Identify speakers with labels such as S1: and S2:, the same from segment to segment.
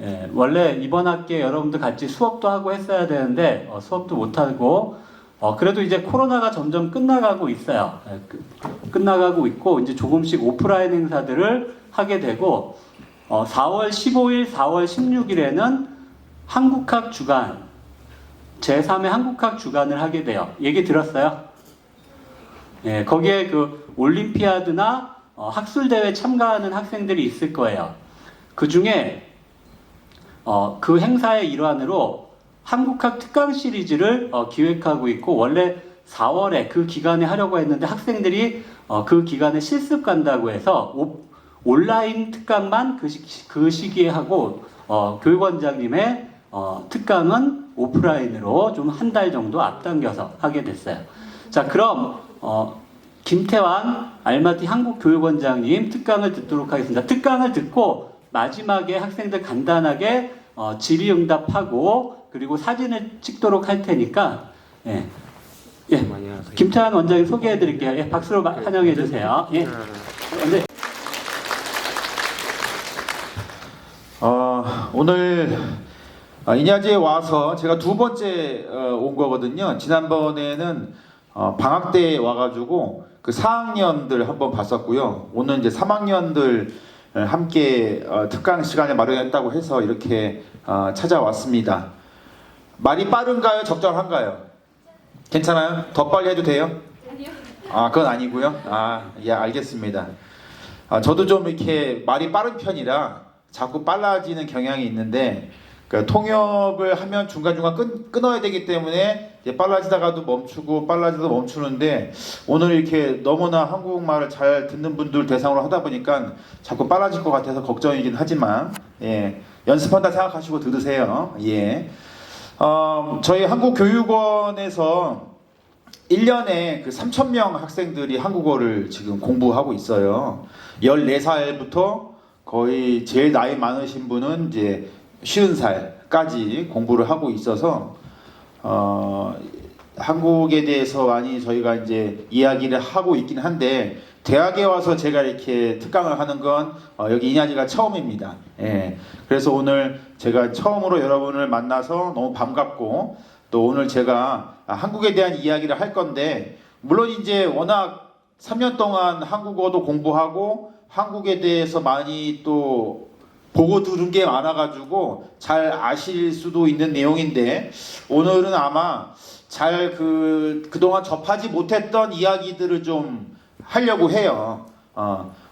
S1: 예, 원래 이번 학기에 여러분들 같이 수업도 하고 했어야 되는데 수업도 못하고 그래도 이제 코로나가 점점 끝나가고 있어요. 예, 끝나가고 있고 이제 조금씩 오프라인 행사들을 하게 되고 4월 15일, 4월 16일에는 한국학 주간 제3회 한국학 주간을 하게 돼요. 얘기 들었어요? 예, 거기에 그 올림피아드나 학술대회 참가하는 학생들이 있을 거예요. 그 중에 그 행사의 일환으로 한국학 특강 시리즈를 기획하고 있고 원래 4월에 그 기간에 하려고 했는데 학생들이 그 기간에 실습 간다고 해서 온라인 특강만 그 시기에 하고 교육원장님의 특강은 오프라인으로 좀 한 달 정도 앞당겨서 하게 됐어요. 자, 그럼 김태환 알마티 한국교육원장님 특강을 듣도록 하겠습니다. 특강을 듣고 마지막에 학생들 간단하게 질의응답하고 그리고 사진을 찍도록 할 테니까 예. 김태환 원장님 소개해 드릴게요. 예, 박수로 환영해 주세요. 예. 네.
S2: 오늘 인야제에 와서 제가 두 번째 온 거거든요. 지난번에는 방학 때 와가지고 그 4학년들 한번 봤었고요. 오늘 이제 3학년들 함께 특강 시간을 마련했다고 해서 이렇게 찾아왔습니다. 말이 빠른가요? 적절한가요? 괜찮아요? 더 빨리 해도 돼요?
S3: 아니요.
S2: 그건 아니고요. 예, 알겠습니다. 저도 좀 이렇게 말이 빠른 편이라 자꾸 빨라지는 경향이 있는데 그러니까 통역을 하면 중간중간 끊어야 되기 때문에 빨라지다가도 멈추고 빨라지다가 멈추는데 오늘 이렇게 너무나 한국말을 잘 듣는 분들 대상으로 하다 보니까 자꾸 빨라질 것 같아서 걱정이긴 하지만 예, 연습한다 생각하시고 들으세요. 예. 저희 한국교육원에서 1년에 그 3,000명 학생들이 한국어를 지금 공부하고 있어요. 14살부터 거의 제일 나이 많으신 분은 이제 50살까지 공부를 하고 있어서 한국에 대해서 많이 저희가 이제 이야기를 하고 있긴 한데 대학에 와서 제가 이렇게 특강을 하는 건 여기 인야지가 처음입니다. 예. 그래서 오늘 제가 처음으로 여러분을 만나서 너무 반갑고 또 오늘 제가 한국에 대한 이야기를 할 건데 물론 이제 워낙 3년 동안 한국어도 공부하고 한국에 대해서 많이 또 보고 들은 게 많아가지고 잘 아실 수도 있는 내용인데 오늘은 아마 잘 그동안 접하지 못했던 이야기들을 좀 하려고 해요.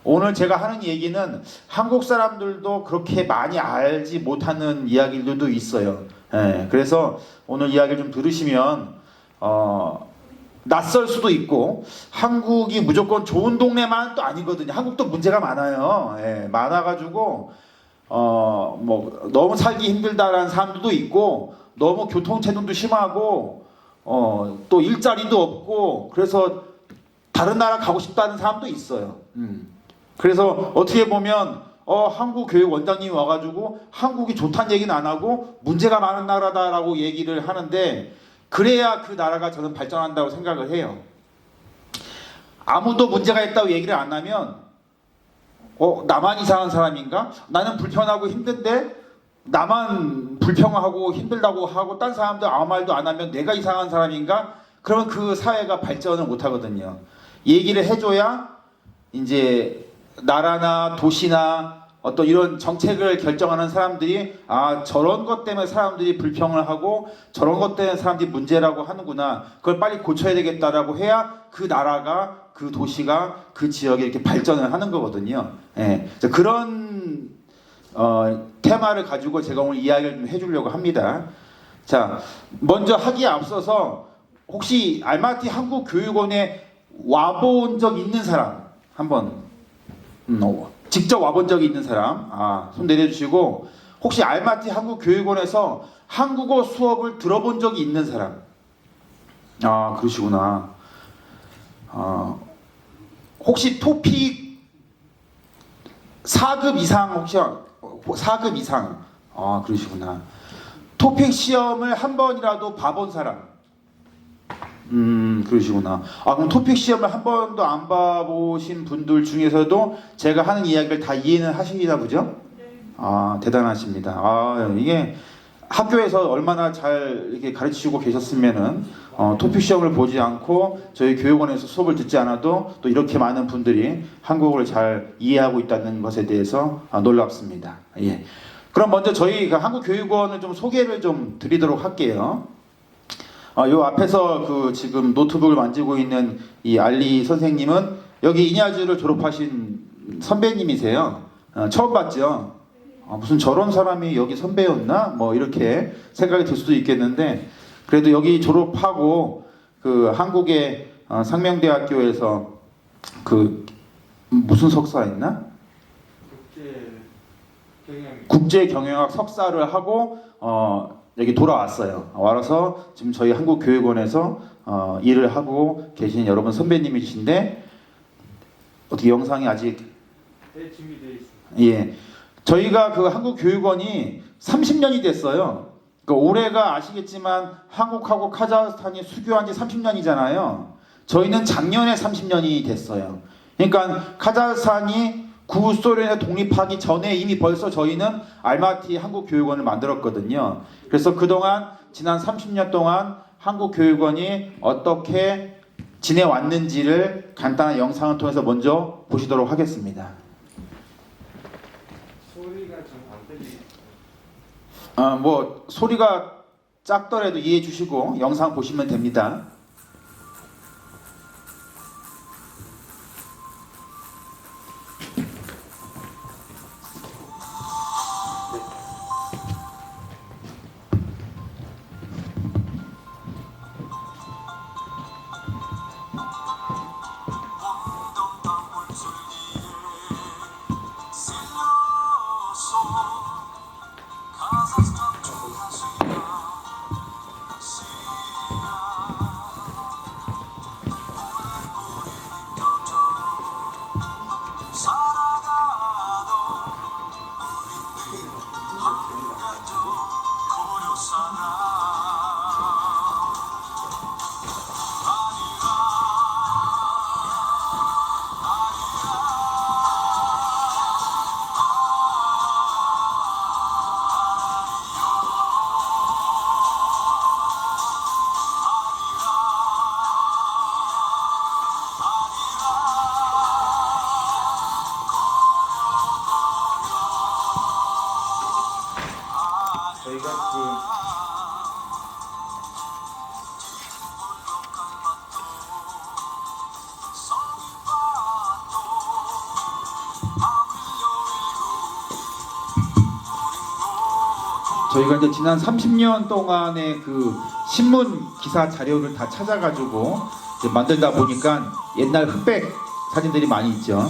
S2: 오늘 제가 하는 얘기는 한국 사람들도 그렇게 많이 알지 못하는 이야기들도 있어요. 예, 그래서 오늘 이야기를 좀 들으시면 낯설 수도 있고 한국이 무조건 좋은 동네만 또 아니거든요. 한국도 문제가 많아요. 예, 많아가지고 뭐 너무 살기 힘들다라는 사람들도 있고 너무 교통체증도 심하고 또 일자리도 없고 그래서 다른 나라 가고 싶다는 사람도 있어요. 그래서 어떻게 보면 한국 교육 원장님이 와가지고 한국이 좋다는 얘기는 안 하고 문제가 많은 나라다라고 얘기를 하는데 그래야 그 나라가 저는 발전한다고 생각을 해요. 아무도 문제가 있다고 얘기를 안 하면 나만 이상한 사람인가? 나는 불편하고 힘든데 나만 불평하고 힘들다고 하고 딴 사람들 아무 말도 안 하면 내가 이상한 사람인가? 그러면 그 사회가 발전을 못 하거든요. 얘기를 해줘야 이제 나라나 도시나 어떤 이런 정책을 결정하는 사람들이 저런 것 때문에 사람들이 불평을 하고 저런 것 때문에 사람들이 문제라고 하는구나. 그걸 빨리 고쳐야 되겠다라고 해야 그 나라가 그 도시가 그 지역에 이렇게 발전을 하는 거거든요. 예. 그런 테마를 가지고 제가 오늘 이야기를 좀 해주려고 합니다. 자, 먼저 하기에 앞서서 혹시 알마티 한국교육원에 와본 적 있는 사람 한번 직접 와본 적이 있는 사람 손 내려주시고 혹시 알마티 한국교육원에서 한국어 수업을 들어본 적이 있는 사람 그러시구나. 혹시 토픽 4급 이상 혹시 4급 이상 그러시구나. 토픽 시험을 한 번이라도 봐본 사람 그러시구나. 그럼 토픽 시험을 한 번도 안 봐보신 분들 중에서도 제가 하는 이야기를 다 이해는 하시나 보죠?
S3: 네.
S2: 아, 대단하십니다. 아, 이게 학교에서 얼마나 잘 이렇게 가르치고 계셨으면은 토픽 시험을 보지 않고 저희 교육원에서 수업을 듣지 않아도 또 이렇게 많은 분들이 한국어를 잘 이해하고 있다는 것에 대해서 놀랍습니다. 예. 그럼 먼저 저희 그 한국교육원을 좀 소개를 좀 드리도록 할게요. 요 앞에서 그 지금 노트북을 만지고 있는 이 알리 선생님은 여기 인야주를 졸업하신 선배님이세요. 처음 봤죠? 무슨 저런 사람이 여기 선배였나? 뭐 이렇게 생각이 들 수도 있겠는데 그래도 여기 졸업하고 그 한국의 상명대학교에서 그 무슨 석사했나? 국제경영학 석사를 하고 여기 돌아왔어요. 와서 지금 저희 한국교육원에서 일을 하고 계신 여러분 선배님이신데 어떻게 영상이 아직
S3: 준비되어 있습니다.
S2: 예, 저희가 그 한국교육원이 30년이 됐어요. 그러니까 올해가 아시겠지만 한국하고 카자흐스탄이 수교한 지 30년이잖아요. 저희는 작년에 30년이 됐어요. 그러니까 카자흐스탄이 구소련에 독립하기 전에 이미 벌써 저희는 알마티 한국교육원을 만들었거든요. 그래서 그동안 지난 30년 동안 한국교육원이 어떻게 지내왔는지를 간단한 영상을 통해서 먼저 보시도록 하겠습니다.
S3: 소리가 좀 안 들리네요.
S2: 뭐 소리가 작더라도 이해해 주시고 영상 보시면 됩니다.
S3: 저희가 그
S2: 저희가 이제 지난 30년 동안의 그 신문 기사 자료를 다 찾아가지고 이제 만들다 보니까 옛날 흑백 사진들이 많이 있죠.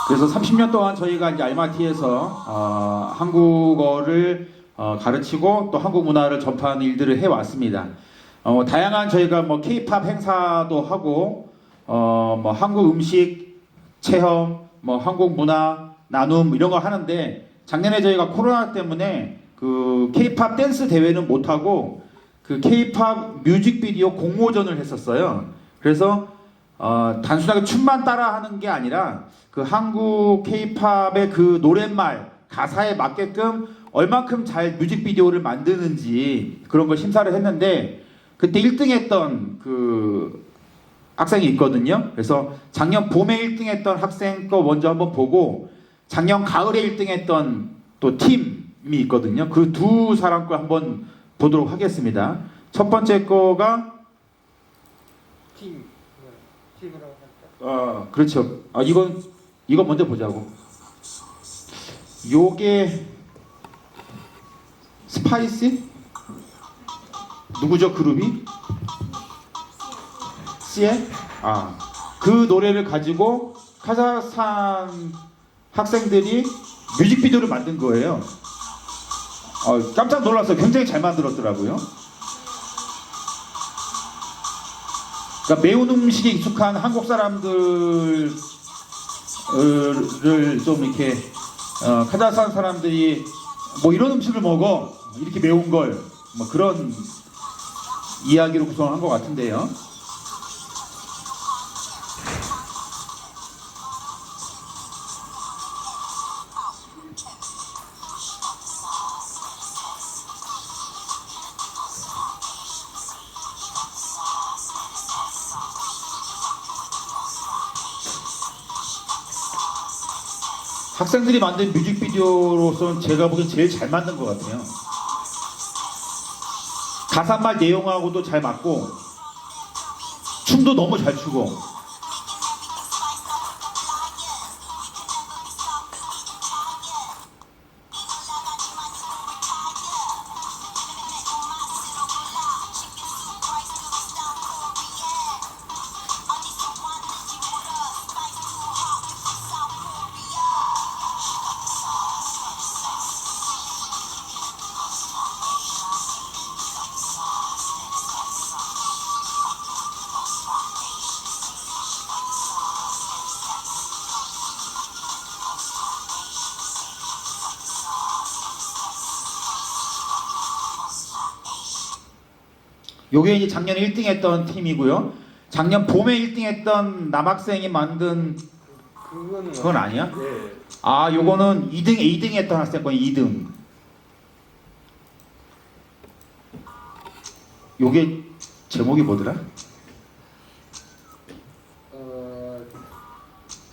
S2: 그래서 30년 동안 저희가 이제 알마티에서 한국어를 가르치고 또 한국 문화를 전파하는 일들을 해왔습니다. 다양한 저희가 뭐 K-팝 행사도 하고 뭐 한국 음식 체험, 뭐 한국 문화 나눔 이런 거 하는데 작년에 저희가 코로나 때문에 그 K-팝 댄스 대회는 못 하고 그 K-팝 뮤직비디오 공모전을 했었어요. 그래서 단순하게 춤만 따라하는 게 아니라 그 한국 K-팝의 그 노랫말 가사에 맞게끔 얼만큼 잘 뮤직비디오를 만드는지 그런 걸 심사를 했는데 그때 1등했던 그 학생이 있거든요. 그래서 작년 봄에 1등했던 학생 거 먼저 한번 보고 작년 가을에 1등했던 또 팀이 있거든요. 그 두 사람 거 한번 보도록 하겠습니다. 첫 번째 거가
S3: 팀으로 할까?
S2: 그렇죠. 이건 먼저 보자고. 요게 스파이시? 누구죠 그룹이? CL? 그 노래를 가지고 카자흐스탄 학생들이 뮤직비디오를 만든 거예요. 깜짝 놀랐어요. 굉장히 잘 만들었더라고요. 그러니까 매운 음식에 익숙한 한국 사람들을 좀 이렇게 카자흐스탄 사람들이 뭐 이런 음식을 먹어 이렇게 매운 걸 뭐 그런 이야기로 구성한 것 같은데요. 학생들이 만든 뮤직비디오로서는 제가 보기엔 제일 잘 만든 것 같아요. 가사말 내용하고도 잘 맞고 춤도 너무 잘 추고 요게 이제 작년에 1등 했던 팀이고요. 작년 봄에 1등 했던 남학생이 만든 그건 아니야?
S3: 네.
S2: 요거는 2등 했던 학생 거예요. 2등. 요게 제목이 뭐더라?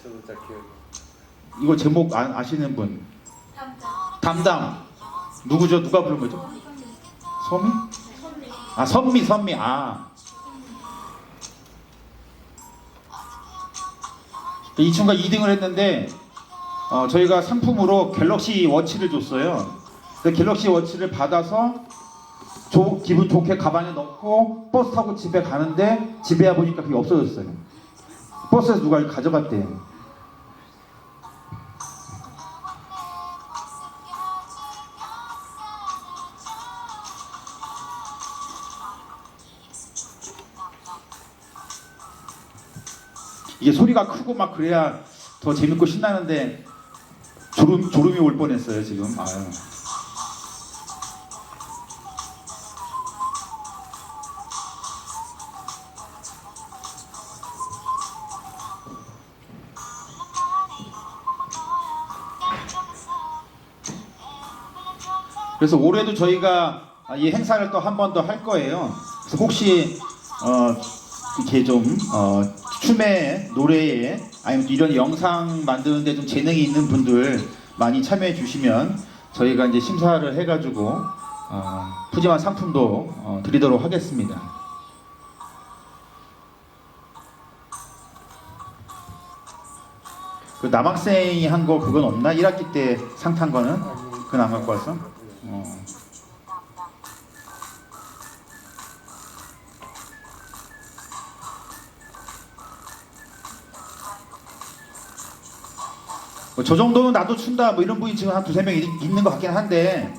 S3: 저도 잘 기억이.
S2: 이거 제목 아시는 분? 담당. 누구죠? 누가 부른 거죠? 소미? 선미. 이 친구가 2등을 했는데 저희가 상품으로 갤럭시 워치를 줬어요. 그 갤럭시 워치를 받아서 기분 좋게 가방에 넣고 버스 타고 집에 가는데 집에 와 보니까 그게 없어졌어요. 버스에서 누가 가져갔대요. 이게 소리가 크고 막 그래야 더 재밌고 신나는데 졸음이 올 뻔했어요 지금. 그래서 올해도 저희가 이 행사를 또 한 번 더 할 거예요. 그래서 혹시 이렇게 좀 춤에 노래에 아니면 이런 영상 만드는데 좀 재능이 있는 분들 많이 참여해 주시면 저희가 이제 심사를 해가지고 푸짐한 상품도 드리도록 하겠습니다. 그 남학생이 한 거 그건 없나? 1학기 때 상 탄 거는? 그건 안 갖고 왔어? 저 정도는 나도 춘다 뭐 이런 분이 지금 한 두세 명 있는 것 같긴 한데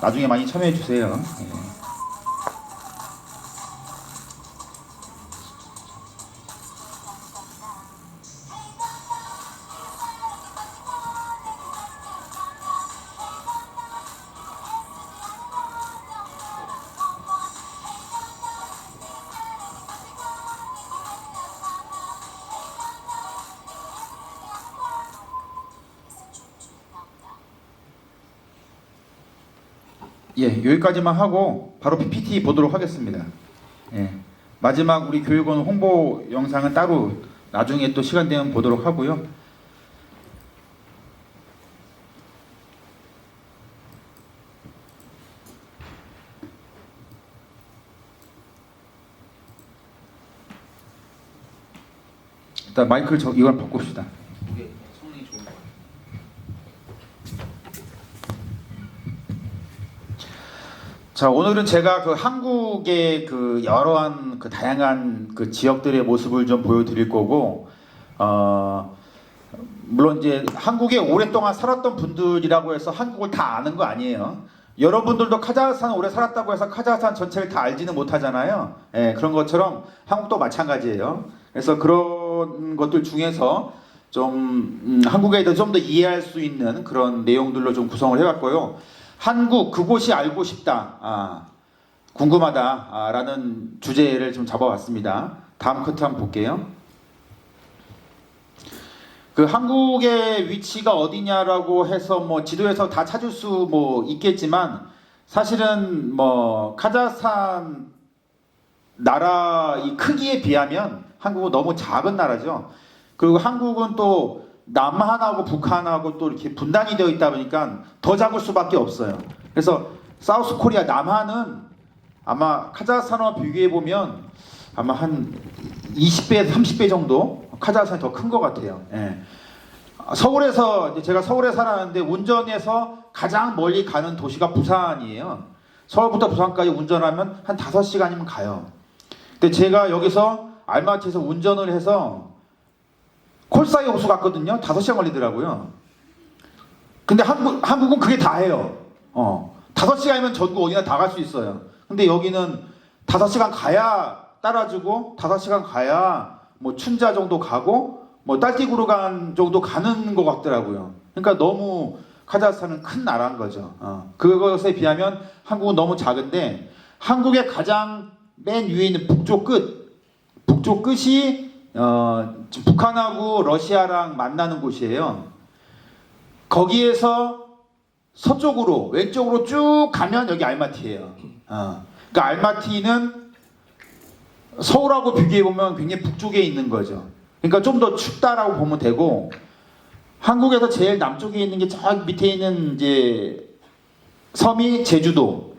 S2: 나중에 많이 참여해 주세요. 예, 여기까지만 하고 바로 PPT 보도록 하겠습니다. 예, 마지막 우리 교육원 홍보 영상은 따로 나중에 또 시간 되면 보도록 하고요. 일단 마이크를 이걸 바꿉시다. 이게 성능이 좋은 것 같아요. 자, 오늘은 제가 그 한국의 그 여러한 그 다양한 그 지역들의 모습을 좀 보여드릴 거고, 물론 이제 한국에 오랫동안 살았던 분들이라고 해서 한국을 다 아는 거 아니에요. 여러분들도 카자흐스탄 오래 살았다고 해서 카자흐스탄 전체를 다 알지는 못하잖아요. 예, 그런 것처럼 한국도 마찬가지예요. 그래서 그런 것들 중에서 좀 한국에 대해서 좀 더 이해할 수 있는 그런 내용들로 좀 구성을 해봤고요. 한국 그곳이 알고 싶다, 궁금하다 라는 주제를 좀 잡아봤습니다. 다음 커트 한번 볼게요. 그 한국의 위치가 어디냐라고 해서 뭐 지도에서 다 찾을 수 뭐 있겠지만, 사실은 뭐 카자흐스탄 나라 이 크기에 비하면 한국은 너무 작은 나라죠. 그리고 한국은 또 남한하고 북한하고 또 이렇게 분단이 되어 있다 보니까 더 작을 수밖에 없어요. 그래서 사우스 코리아 남한은 아마 카자흐스탄과 비교해 보면 아마 한 20배, 30배 정도 카자흐스탄이 더 큰 것 같아요. 예. 서울에서 이제 제가 서울에 살았는데 운전해서 가장 멀리 가는 도시가 부산이에요. 서울부터 부산까지 운전하면 한 5시간이면 가요. 근데 제가 여기서 알마티에서 운전을 해서 콜사이 호수 갔거든요. 5시간 걸리더라고요. 근데 한국은 그게 다예요. 5시간이면 전국 어디나 다 갈 수 있어요. 근데 여기는 5시간 가야 따라주고 5시간 가야 뭐 춘자 정도 가고 뭐 딸띠구르간 정도 가는 것 같더라고요. 그러니까 너무 카자흐스탄은 큰 나라인 거죠. 그것에 비하면 한국은 너무 작은데, 한국의 가장 맨 위에 있는 북쪽 끝이 북한하고 러시아랑 만나는 곳이에요. 거기에서 서쪽으로 왼쪽으로 쭉 가면 여기 알마티예요. 그러니까 알마티는 서울하고 비교해 보면 굉장히 북쪽에 있는 거죠. 그러니까 좀 더 춥다라고 보면 되고, 한국에서 제일 남쪽에 있는 게 저 밑에 있는 이제 섬이 제주도.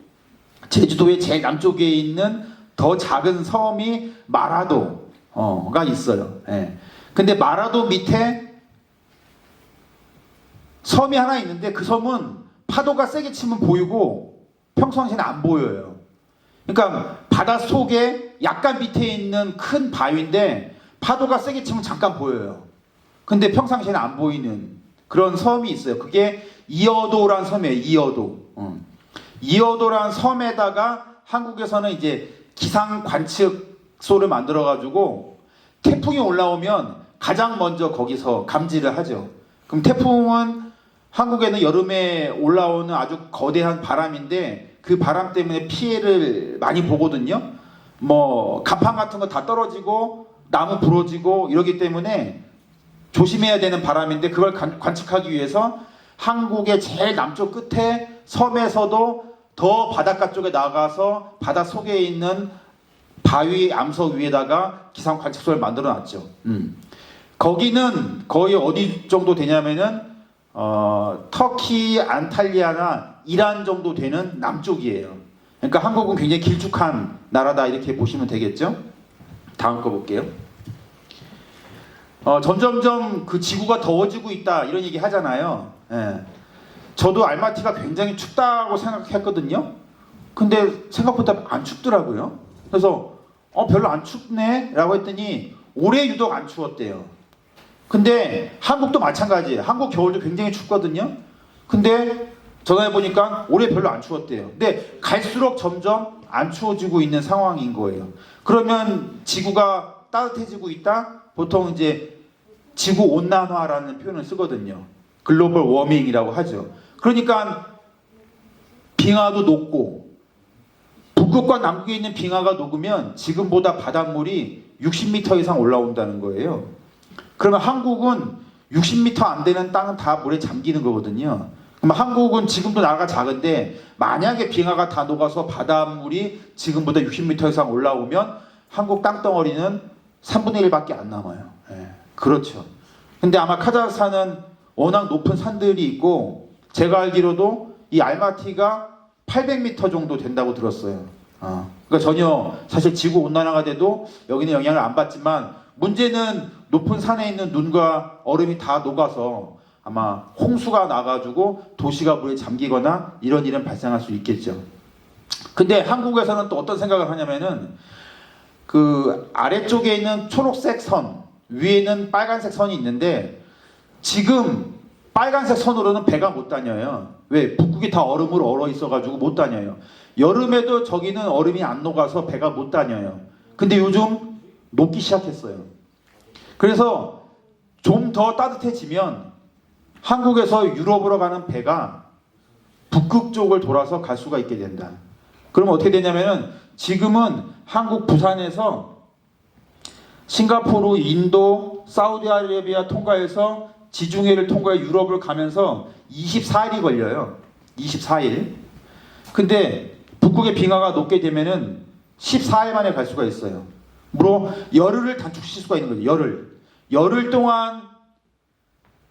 S2: 제주도의 제일 남쪽에 있는 더 작은 섬이 마라도가 있어요. 예. 근데 마라도 밑에 섬이 하나 있는데 그 섬은 파도가 세게 치면 보이고 평상시에는 안 보여요. 그러니까 바다 속에 약간 밑에 있는 큰 바위인데 파도가 세게 치면 잠깐 보여요. 근데 평상시에는 안 보이는 그런 섬이 있어요. 그게 이어도란 섬이에요. 이어도란 섬에다가 한국에서는 이제 기상 관측소를 만들어 가지고 태풍이 올라오면 가장 먼저 거기서 감지를 하죠. 그럼 태풍은 한국에는 여름에 올라오는 아주 거대한 바람인데 그 바람 때문에 피해를 많이 보거든요. 뭐 가판 같은 거 다 떨어지고 나무 부러지고 이러기 때문에 조심해야 되는 바람인데, 그걸 관측하기 위해서 한국의 제일 남쪽 끝에 섬에서도 더 바닷가 쪽에 나가서 바다 속에 있는 바위 암석 위에다가 기상 관측소를 만들어 놨죠. 거기는 거의 어디 정도 되냐면은 터키, 안탈리아나 이란 정도 되는 남쪽이에요. 그러니까 한국은 굉장히 길쭉한 나라다 이렇게 보시면 되겠죠. 다음 거 볼게요. 점점점 그 지구가 더워지고 있다 이런 얘기 하잖아요. 예. 저도 알마티가 굉장히 춥다고 생각했거든요. 근데 생각보다 안 춥더라고요. 그래서 별로 안 춥네 라고 했더니 올해 유독 안 추웠대요. 근데 한국도 마찬가지예요. 한국 겨울도 굉장히 춥거든요. 근데 전화해보니까 올해 별로 안 추웠대요. 근데 갈수록 점점 안 추워지고 있는 상황인 거예요. 그러면 지구가 따뜻해지고 있다? 보통 이제 지구 온난화라는 표현을 쓰거든요. 글로벌 워밍이라고 하죠. 그러니까 빙하도 녹고, 북극과 남극에 있는 빙하가 녹으면 지금보다 바닷물이 60m 이상 올라온다는 거예요. 그러면 한국은 60m 안 되는 땅은 다 물에 잠기는 거거든요. 그럼 한국은 지금도 나라가 작은데 만약에 빙하가 다 녹아서 바닷물이 지금보다 60m 이상 올라오면 한국 땅덩어리는 3분의 1밖에 안 남아요. 예, 그렇죠. 근데 아마 카자흐스탄은 워낙 높은 산들이 있고 제가 알기로도 이 알마티가 800m 정도 된다고 들었어요. 그러니까 전혀 사실 지구 온난화가 돼도 여기는 영향을 안 받지만 문제는 높은 산에 있는 눈과 얼음이 다 녹아서 아마 홍수가 나가지고 도시가 물에 잠기거나 이런 일은 발생할 수 있겠죠. 근데 한국에서는 또 어떤 생각을 하냐면은 그 아래쪽에 있는 초록색 선 위에는 빨간색 선이 있는데 지금 빨간색 선으로는 배가 못 다녀요. 왜? 북극이 다 얼음으로 얼어 있어가지고 못 다녀요. 여름에도 저기는 얼음이 안 녹아서 배가 못 다녀요. 근데 요즘 녹기 시작했어요. 그래서 좀 더 따뜻해지면 한국에서 유럽으로 가는 배가 북극 쪽을 돌아서 갈 수가 있게 된다. 그러면 어떻게 되냐면은 지금은 한국 부산에서 싱가포르, 인도, 사우디아라비아 통과해서 지중해를 통과해 유럽을 가면서 24일이 걸려요. 24일. 근데 북극의 빙하가 녹게 되면은 14일 만에 갈 수가 있어요. 물론 열흘을 단축시킬 수가 있는 거죠. 열흘 동안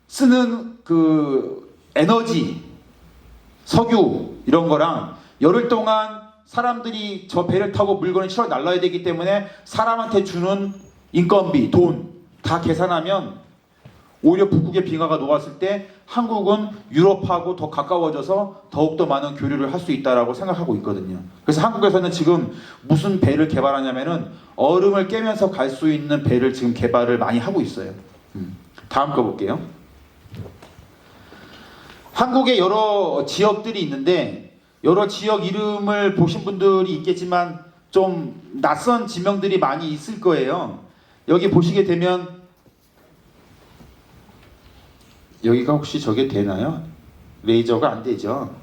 S2: 쓰는 그 에너지, 석유 이런 거랑 열흘 동안 사람들이 저 배를 타고 물건을 실어 날라야 되기 때문에 사람한테 주는 인건비, 돈 다 계산하면 오히려 북극의 빙하가 녹았을 때 한국은 유럽하고 더 가까워져서 더욱더 많은 교류를 할 수 있다라고 생각하고 있거든요. 그래서 한국에서는 지금 무슨 배를 개발하냐면은 얼음을 깨면서 갈 수 있는 배를 지금 개발을 많이 하고 있어요. 다음 거 볼게요. 한국에 여러 지역들이 있는데 여러 지역 이름을 보신 분들이 있겠지만 좀 낯선 지명들이 많이 있을 거예요. 여기 보시게 되면 여기가 혹시 저게 되나요? 레이저가 안 되죠.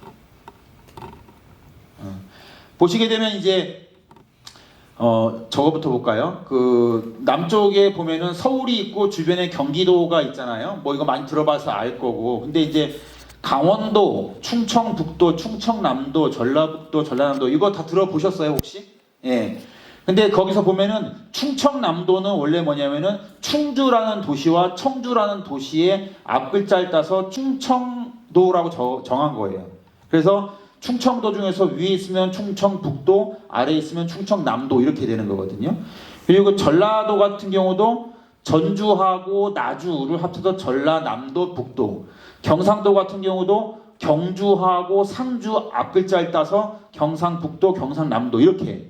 S2: 보시게 되면 이제 저거부터 볼까요? 그 남쪽에 보면은 서울이 있고 주변에 경기도가 있잖아요. 뭐 이거 많이 들어봐서 알 거고. 근데 이제 강원도, 충청북도, 충청남도, 전라북도, 전라남도 이거 다 들어보셨어요 혹시? 예. 근데 거기서 보면은 충청남도는 원래 뭐냐면은 충주라는 도시와 청주라는 도시의 앞글자를 따서 충청도라고 정한 거예요. 그래서 충청도 중에서 위에 있으면 충청북도, 아래에 있으면 충청남도 이렇게 되는 거거든요. 그리고 전라도 같은 경우도 전주하고 나주를 합쳐서 전라남도, 북도. 경상도 같은 경우도 경주하고 상주 앞글자를 따서 경상북도, 경상남도 이렇게.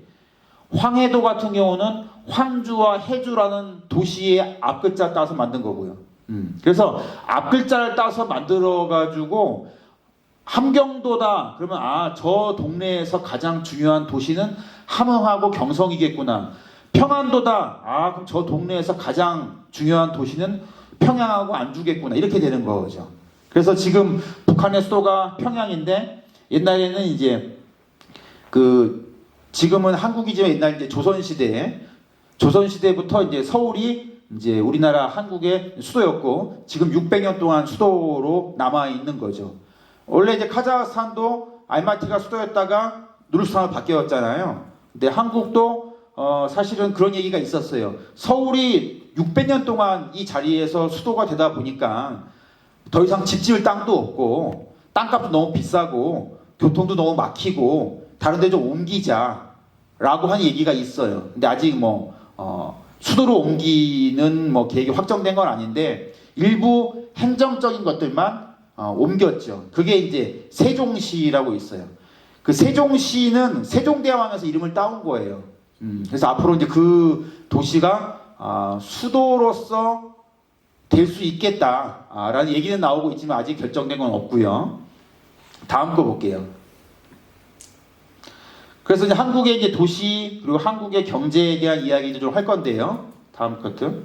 S2: 황해도 같은 경우는 황주와 해주라는 도시의 앞글자 따서 만든 거고요. 그래서 앞글자를 따서 만들어가지고 함경도다 그러면 저 동네에서 가장 중요한 도시는 함흥하고 경성이겠구나. 평안도다 그럼 저 동네에서 가장 중요한 도시는 평양하고 안주겠구나. 이렇게 되는 거죠. 그래서 지금 북한의 수도가 평양인데 옛날에는 이제 지금은 한국이지만 옛날 이제 조선시대부터 이제 서울이 이제 우리나라 한국의 수도였고 지금 600년 동안 수도로 남아 있는 거죠. 원래 이제 카자흐스탄도 알마티가 수도였다가 누르스탄으로 바뀌었잖아요. 근데 한국도 사실은 그런 얘기가 있었어요. 서울이 600년 동안 이 자리에서 수도가 되다 보니까 더 이상 집 지을 땅도 없고 땅값도 너무 비싸고 교통도 너무 막히고 다른 데 좀 옮기자라고 한 얘기가 있어요. 근데 아직 수도로 옮기는 계획이 확정된 건 아닌데 일부 행정적인 것들만 옮겼죠. 그게 이제 세종시라고 있어요. 그 세종시는 세종대왕에서 이름을 따온 거예요. 그래서 앞으로 이제 그 도시가 수도로서 될 수 있겠다라는 얘기는 나오고 있지만 아직 결정된 건 없고요. 다음 거 볼게요. 그래서 이제 한국의 이제 도시 그리고 한국의 경제에 대한 이야기도 좀 할 건데요. 다음 것들.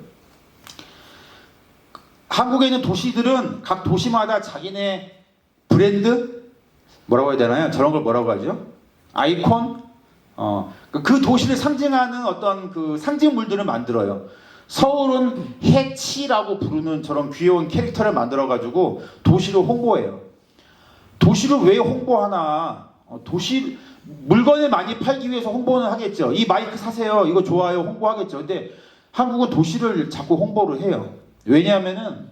S2: 한국에 있는 도시들은 각 도시마다 자기네 브랜드 뭐라고 해야 되나요? 저런 걸 뭐라고 하죠? 아이콘. 그 도시를 상징하는 어떤 그 상징물들을 만들어요. 서울은 해치라고 부르는 저런 귀여운 캐릭터를 만들어가지고 도시를 홍보해요. 도시를 왜 홍보하나? 도시 물건을 많이 팔기 위해서 홍보는 하겠죠. 이 마이크 사세요. 이거 좋아요. 홍보하겠죠. 근데 한국은 도시를 자꾸 홍보를 해요. 왜냐하면은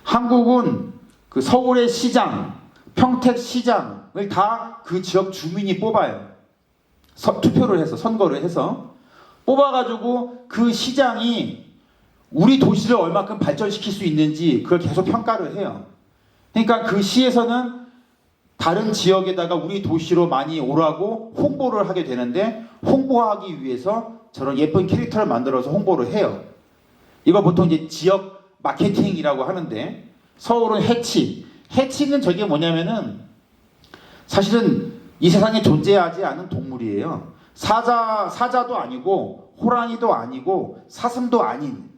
S2: 한국은 그 서울의 시장, 평택 시장을 다 그 지역 주민이 뽑아요. 투표를 해서 선거를 해서 뽑아가지고 그 시장이 우리 도시를 얼마큼 발전시킬 수 있는지 그걸 계속 평가를 해요. 그러니까 그 시에서는 다른 지역에다가 우리 도시로 많이 오라고 홍보를 하게 되는데 홍보하기 위해서 저런 예쁜 캐릭터를 만들어서 홍보를 해요. 이거 보통 이제 지역 마케팅이라고 하는데 서울은 해치. 해치는 저게 뭐냐면은 사실은 이 세상에 존재하지 않은 동물이에요. 사자도 아니고 호랑이도 아니고 사슴도 아닌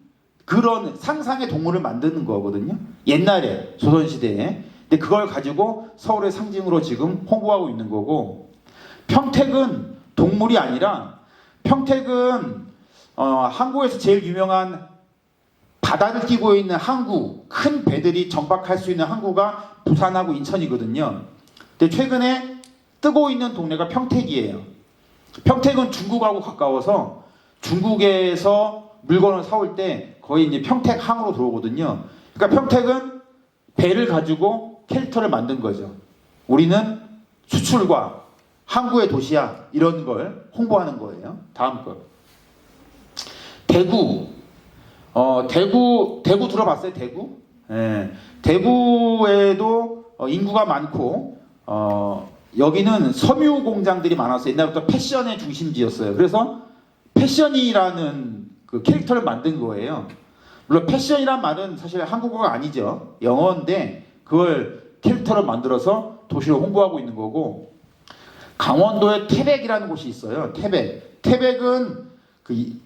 S2: 그런 상상의 동물을 만드는 거거든요. 옛날에 조선시대에. 근데 그걸 가지고 서울의 상징으로 지금 홍보하고 있는 거고 평택은 동물이 아니라 평택은 한국에서 제일 유명한 바다를 끼고 있는 항구, 큰 배들이 정박할 수 있는 항구가 부산하고 인천이거든요. 근데 최근에 뜨고 있는 동네가 평택이에요. 평택은 중국하고 가까워서 중국에서 물건을 사올 때 거의 이제 평택 항으로 들어오거든요. 그러니까 평택은 배를 가지고 캐릭터를 만든 거죠. 우리는 수출과 항구의 도시야. 이런 걸 홍보하는 거예요. 다음 거. 대구. 대구 들어봤어요? 대구? 예. 대구에도 인구가 많고, 여기는 섬유 공장들이 많아서 옛날부터 패션의 중심지였어요. 그래서 패션이라는 그 캐릭터를 만든 거예요. 물론 패션이란 말은 사실 한국어가 아니죠. 영어인데 그걸 캐릭터로 만들어서 도시를 홍보하고 있는 거고 강원도에 태백이라는 곳이 있어요. 태백은 그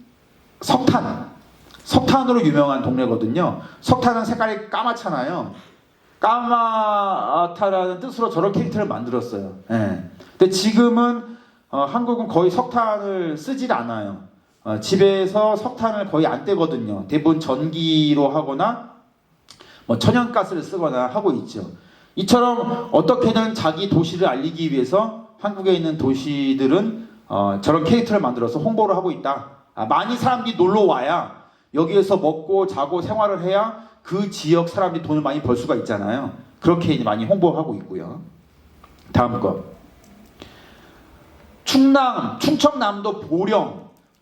S2: 석탄으로 유명한 동네거든요. 석탄은 색깔이 까맣잖아요. 까맣다라는 뜻으로 저런 캐릭터를 만들었어요. 예. 근데 지금은 한국은 거의 석탄을 쓰질 않아요. 집에서 석탄을 거의 안 떼거든요. 대부분 전기로 하거나 뭐 천연가스를 쓰거나 하고 있죠. 이처럼 어떻게든 자기 도시를 알리기 위해서 한국에 있는 도시들은 저런 캐릭터를 만들어서 홍보를 하고 있다. 많이 사람들이 놀러 와야 여기에서 먹고 자고 생활을 해야 그 지역 사람들이 돈을 많이 벌 수가 있잖아요. 그렇게 이제 많이 홍보하고 있고요. 다음 거. 충청남도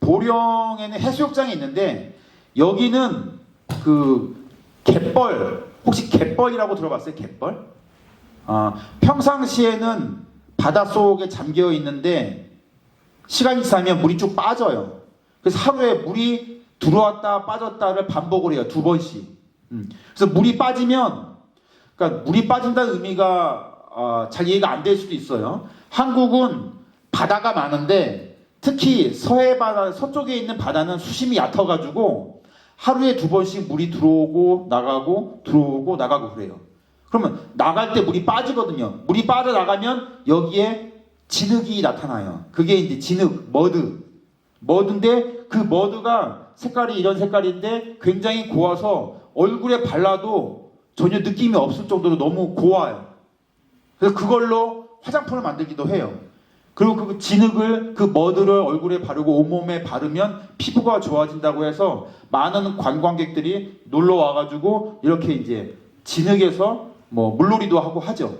S2: 보령에는 해수욕장이 있는데 여기는 그 갯벌, 혹시 갯벌이라고 들어봤어요? 갯벌? 평상시에는 바닷속에 잠겨 있는데 시간이 지나면 물이 쭉 빠져요. 그래서 하루에 물이 들어왔다 빠졌다를 반복을 해요. 2번씩. 그래서 물이 빠지면, 그러니까 물이 빠진다는 의미가 잘 이해가 안 될 수도 있어요. 한국은 바다가 많은데 특히 서해 바다, 서쪽에 있는 바다는 수심이 얕아가지고 하루에 2번씩 물이 들어오고 나가고 들어오고 나가고 그래요. 그러면 나갈 때 물이 빠지거든요. 물이 빠져나가면 여기에 진흙이 나타나요. 그게 이제 진흙, 머드인데 그 머드가 색깔이 이런 색깔인데 굉장히 고와서 얼굴에 발라도 전혀 느낌이 없을 정도로 너무 고와요. 그래서 그걸로 화장품을 만들기도 해요. 그리고 그 진흙을, 그 머드를 얼굴에 바르고 온몸에 바르면 피부가 좋아진다고 해서 많은 관광객들이 놀러 와가지고 이렇게 이제 진흙에서 뭐 물놀이도 하고 하죠.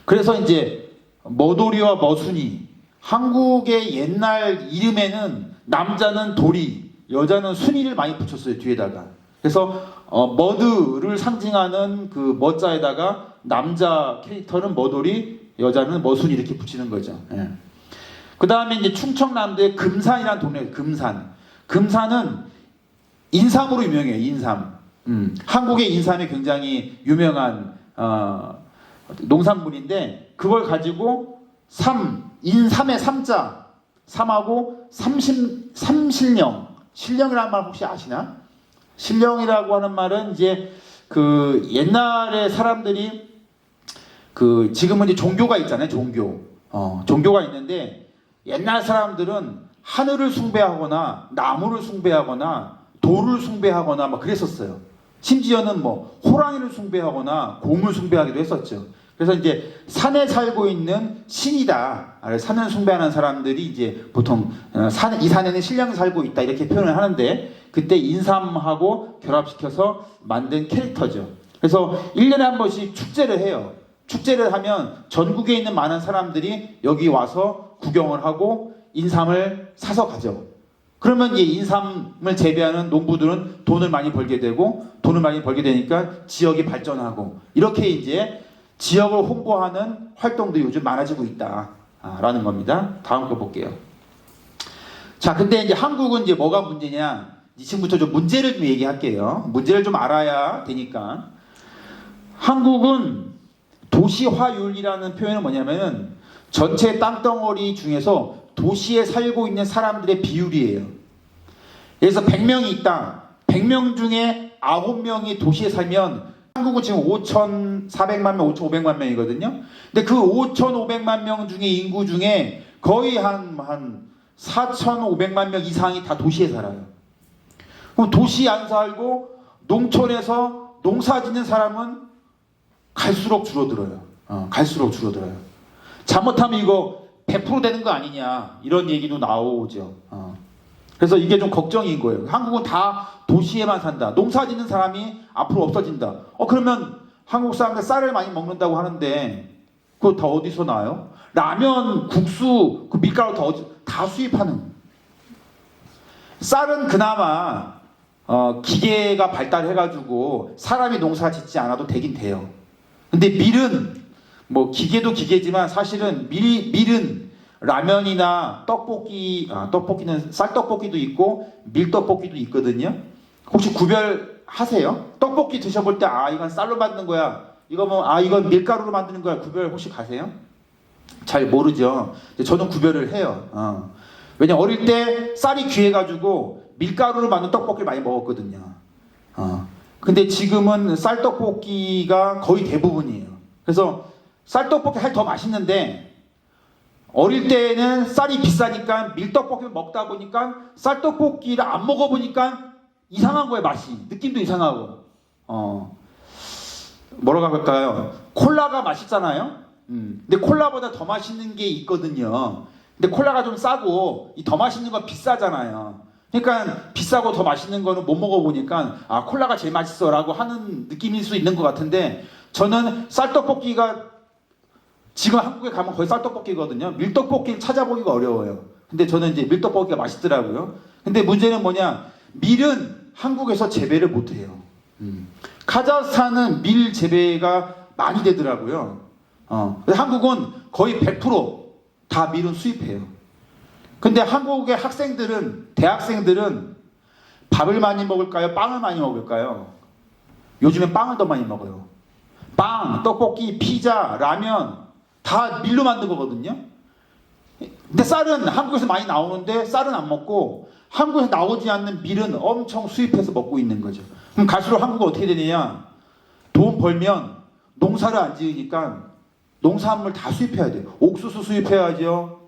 S2: 그래서 이제 머도리와 머순이, 한국의 옛날 이름에는 남자는 도리, 여자는 순이를 많이 붙였어요. 뒤에다가. 그래서 머드를 상징하는 그 머자에다가 남자 캐릭터는 머도리, 여자는 머순이 이렇게 붙이는 거죠. 예. 그 다음에 이제 충청남도의 금산이라는 동네예요. 금산은 인삼으로 유명해요. 인삼. 한국의 인삼이 굉장히 유명한 농산물인데 그걸 가지고 인삼의 삼자, 삼하고 신령이라는 말 혹시 아시나? 신령이라고 하는 말은 이제 그 옛날에 사람들이 그 지금은 이제 종교가 있잖아요. 종교가 있는데 옛날 사람들은 하늘을 숭배하거나 나무를 숭배하거나 돌을 숭배하거나 막 그랬었어요. 심지어는 뭐 호랑이를 숭배하거나 곰을 숭배하기도 했었죠. 그래서 이제 산에 살고 있는 신이다. 산을 숭배하는 사람들이 이제 보통 이 산에는 신령이 살고 있다 이렇게 표현을 하는데 그때 인삼하고 결합시켜서 만든 캐릭터죠. 그래서 1년에 한 번씩 축제를 해요. 축제를 하면 전국에 있는 많은 사람들이 여기 와서 구경을 하고 인삼을 사서 가죠. 그러면 이 인삼을 재배하는 농부들은 돈을 많이 벌게 되고 돈을 많이 벌게 되니까 지역이 발전하고 이렇게 이제 지역을 홍보하는 활동도 요즘 많아지고 있다라는 겁니다. 다음 거 볼게요. 자, 근데 이제 한국은 이제 뭐가 문제냐? 지금부터 좀 문제를 좀 얘기할게요. 문제를 좀 알아야 되니까. 한국은 도시화율이라는 표현은 뭐냐면은 전체 땅덩어리 중에서 도시에 살고 있는 사람들의 비율이에요. 그래서 100명이 있다. 100명 중에 9명이 도시에 살면 한국은 지금 5,400만 명, 5,500만 명이거든요. 근데 그 5,500만 명 중에 인구 중에 거의 한 4,500만 명 이상이 다 도시에 살아요. 그럼 도시에 안 살고 농촌에서 농사 짓는 사람은 갈수록 줄어들어요. 갈수록 줄어들어요. 잘못하면 이거 100% 되는 거 아니냐 이런 얘기도 나오죠. 그래서 이게 좀 걱정인 거예요. 한국은 다 도시에만 산다. 농사 짓는 사람이 앞으로 없어진다. 그러면 한국 사람들 쌀을 많이 먹는다고 하는데 그거 다 어디서 나와요? 라면, 국수, 그 밀가루 다 수입하는. 쌀은 그나마 기계가 발달해가지고 사람이 농사 짓지 않아도 되긴 돼요. 근데 밀은 뭐 기계도 기계지만 사실은 밀은 라면이나 떡볶이는 쌀떡볶이도 있고 밀떡볶이도 있거든요. 혹시 구별하세요? 떡볶이 드셔볼 때 이건 쌀로 만든 거야. 이건 밀가루로 만드는 거야. 구별 혹시 가세요? 잘 모르죠. 저는 구별을 해요. 왜냐면 어릴 때 쌀이 귀해가지고 밀가루로 만든 떡볶이를 많이 먹었거든요. 근데 지금은 쌀떡볶이가 거의 대부분이에요. 그래서 쌀떡볶이 더 맛있는데 어릴 때는 쌀이 비싸니까 밀떡볶이를 먹다 보니까 쌀떡볶이를 안 먹어보니까 이상한 거예요. 맛이. 느낌도 이상하고. 뭐라고 할까요? 콜라가 맛있잖아요. 근데 콜라보다 더 맛있는 게 있거든요. 근데 콜라가 좀 싸고 이 더 맛있는 건 비싸잖아요. 그러니까 비싸고 더 맛있는 거는 못 먹어보니까 콜라가 제일 맛있어 라고 하는 느낌일 수 있는 것 같은데 저는 쌀떡볶이가 지금 한국에 가면 거의 쌀떡볶이거든요. 밀떡볶이를 찾아보기가 어려워요. 근데 저는 이제 밀떡볶이가 맛있더라고요. 근데 문제는 뭐냐? 밀은 한국에서 재배를 못해요. 카자흐스탄은 재배가 많이 되더라고요. 한국은 거의 100% 다 밀은 수입해요. 근데 한국의 대학생들은 밥을 많이 먹을까요? 빵을 많이 먹을까요? 요즘엔 빵을 더 많이 먹어요. 빵, 떡볶이, 피자, 라면 다 밀로 만든 거거든요. 근데 쌀은 한국에서 많이 나오는데 쌀은 안 먹고 한국에서 나오지 않는 밀은 엄청 수입해서 먹고 있는 거죠. 그럼 갈수록 한국은 어떻게 되느냐? 돈 벌면 농사를 안 지으니까 농산물 다 수입해야 돼요. 옥수수 수입해야죠.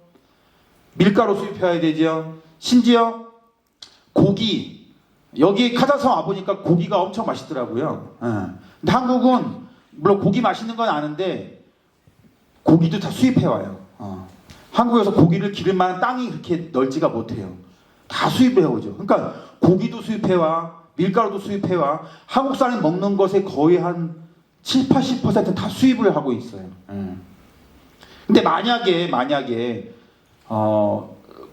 S2: 밀가루 수입해야 되죠. 심지어 고기. 여기 카자흐스탄 와보니까 고기가 엄청 맛있더라고요. 근데 한국은 물론 고기 맛있는 건 아는데 고기도 다 수입해와요. 한국에서 고기를 기를 만한 땅이 그렇게 넓지가 못해요. 다 수입을 해오죠. 그러니까 고기도 수입해와 밀가루도 수입해와 한국 사람이 먹는 것에 거의 한 7, 80%는 다 수입을 하고 있어요. 근데 만약에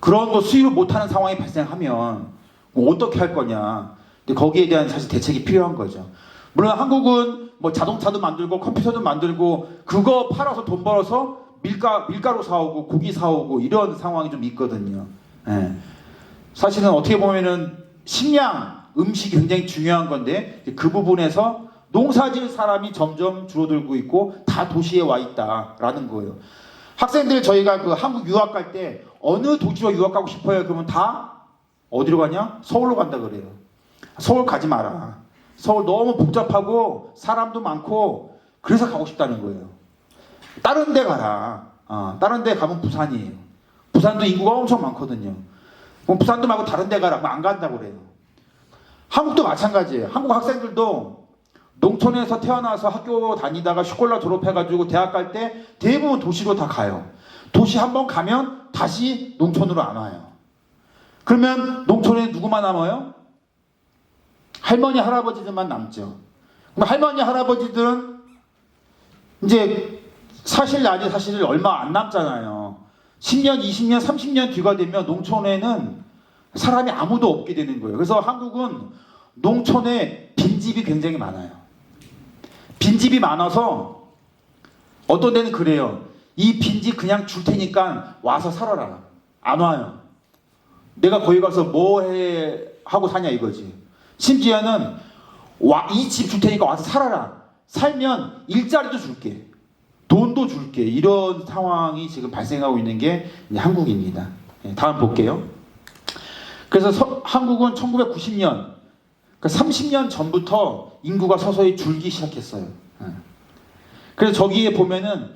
S2: 그런 거 수입을 못하는 상황이 발생하면 뭐 어떻게 할 거냐. 근데 거기에 대한 사실 대책이 필요한 거죠. 물론 한국은 뭐 자동차도 만들고 컴퓨터도 만들고 그거 팔아서 돈 벌어서 밀가루 사오고 고기 사오고 이런 상황이 좀 있거든요. 사실은 어떻게 보면은 식량, 음식이 굉장히 중요한 건데 그 부분에서 농사질 사람이 점점 줄어들고 있고 다 도시에 와 있다라는 거예요. 학생들 저희가 그 한국 유학 갈 때 어느 도시로 유학 가고 싶어요? 그러면 다 어디로 가냐? 서울로 간다 그래요. 서울 가지 마라. 서울 너무 복잡하고 사람도 많고 그래서 가고 싶다는 거예요. 다른 데 가라. 다른 데 가면 부산이에요. 부산도 인구가 엄청 많거든요. 그럼 부산도 말고 다른 데 가라. 그럼 안 간다고 그래요. 한국도 마찬가지예요. 한국 학생들도 농촌에서 태어나서 학교 다니다가 슈콜라 졸업해가지고 대학 갈 때 대부분 도시로 다 가요. 도시 한번 가면 다시 농촌으로 안 와요. 그러면 농촌에 누구만 남아요? 할머니 할아버지들만 남죠. 그럼 할머니 할아버지들은 이제 사실 아닌 사실 얼마 안 남잖아요. 10년, 20년, 30년 뒤가 되면 농촌에는 사람이 아무도 없게 되는 거예요. 그래서 한국은 농촌에 빈집이 굉장히 많아요. 빈집이 많아서 어떤 데는 그래요. 이 빈집 그냥 줄 테니까 와서 살아라. 안 와요. 내가 거기 가서 뭐 해 하고 사냐 이거지. 심지어는 이 집 줄 테니까 와서 살아라. 살면 일자리도 줄게. 돈도 줄게. 이런 상황이 지금 발생하고 있는 게 한국입니다. 다음 볼게요. 그래서 한국은 1990년, 그러니까 30년 전부터 인구가 서서히 줄기 시작했어요. 그래서 저기에 보면은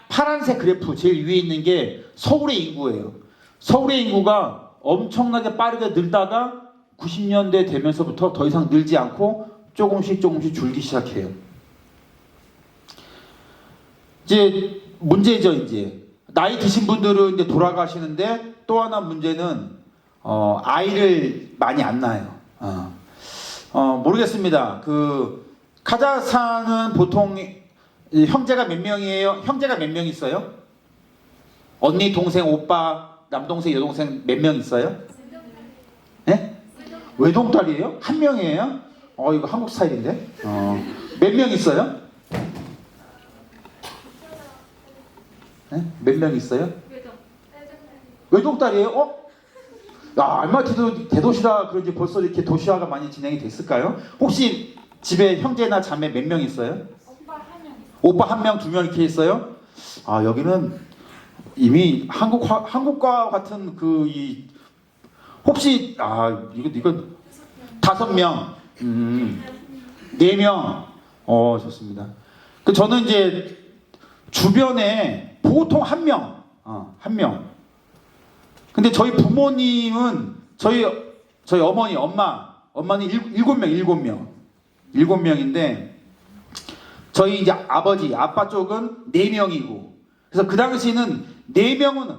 S2: 파란색 그래프 제일 위에 있는 게 서울의 인구예요. 서울의 인구가 엄청나게 빠르게 늘다가 90년대 되면서부터 더 이상 늘지 않고 조금씩 줄기 시작해요. 이제 문제죠. 이제 나이 드신 분들은 이제 돌아가시는데 또 하나 문제는 아이를 많이 안 낳아요. 모르겠습니다. 그 카자흐스탄은 보통 형제가 몇 명이에요? 형제가 몇 명 있어요? 언니, 동생, 오빠, 남동생, 여동생 몇 명 있어요? 네? 외동딸이에요? 한 명이에요? 이거 한국 스타일인데? 몇 명 있어요? 네? 몇 명 있어요? 외동딸이에요? 야, 얼마나 대도시라 그런지 벌써 이렇게 도시화가 많이 진행이 됐을까요? 혹시 집에 형제나 자매 몇 명 있어요? 오빠 한 명, 두 명 이렇게 있어요? 여기는 이미 한국과 같은 혹시 이건 5명, 4명, 좋습니다. 저는 이제 주변에 보통 한 명. 근데 저희 부모님은 저희 엄마는 7명인데 저희 이제 아빠 쪽은 4명이고 그래서 그 당시에는 4명은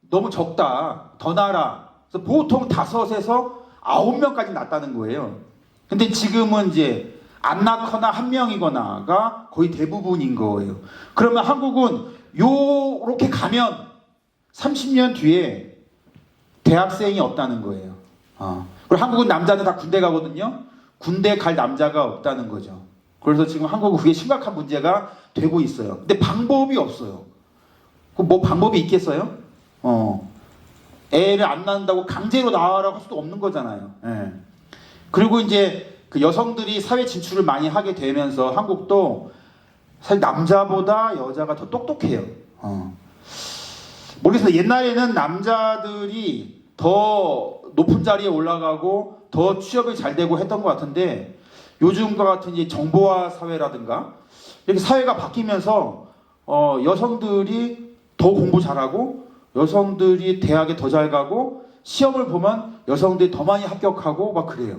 S2: 너무 적다. 더 낳아라. 그래서 보통 5에서 9명까지 낳았다는 거예요. 근데 지금은 이제 안 낳거나 1명이거나가 거의 대부분인 거예요. 그러면 한국은 요렇게 가면 30년 뒤에 대학생이 없다는 거예요. 그리고 한국은 남자는 다 군대 가거든요. 군대 갈 남자가 없다는 거죠. 그래서 지금 한국은 그게 심각한 문제가 되고 있어요. 근데 방법이 없어요. 뭐 방법이 있겠어요? 애를 안 낳는다고 강제로 낳으라고 할 수도 없는 거잖아요. 예. 그리고 이제 그 여성들이 사회 진출을 많이 하게 되면서 한국도 사실 남자보다 여자가 더 똑똑해요. 모르겠어요. 옛날에는 남자들이 더 높은 자리에 올라가고 더 취업이 잘 되고 했던 것 같은데 요즘과 같은 이제 정보화 사회라든가 이렇게 사회가 바뀌면서 여성들이 더 공부 잘하고 여성들이 대학에 더 잘 가고 시험을 보면 여성들이 더 많이 합격하고 막 그래요.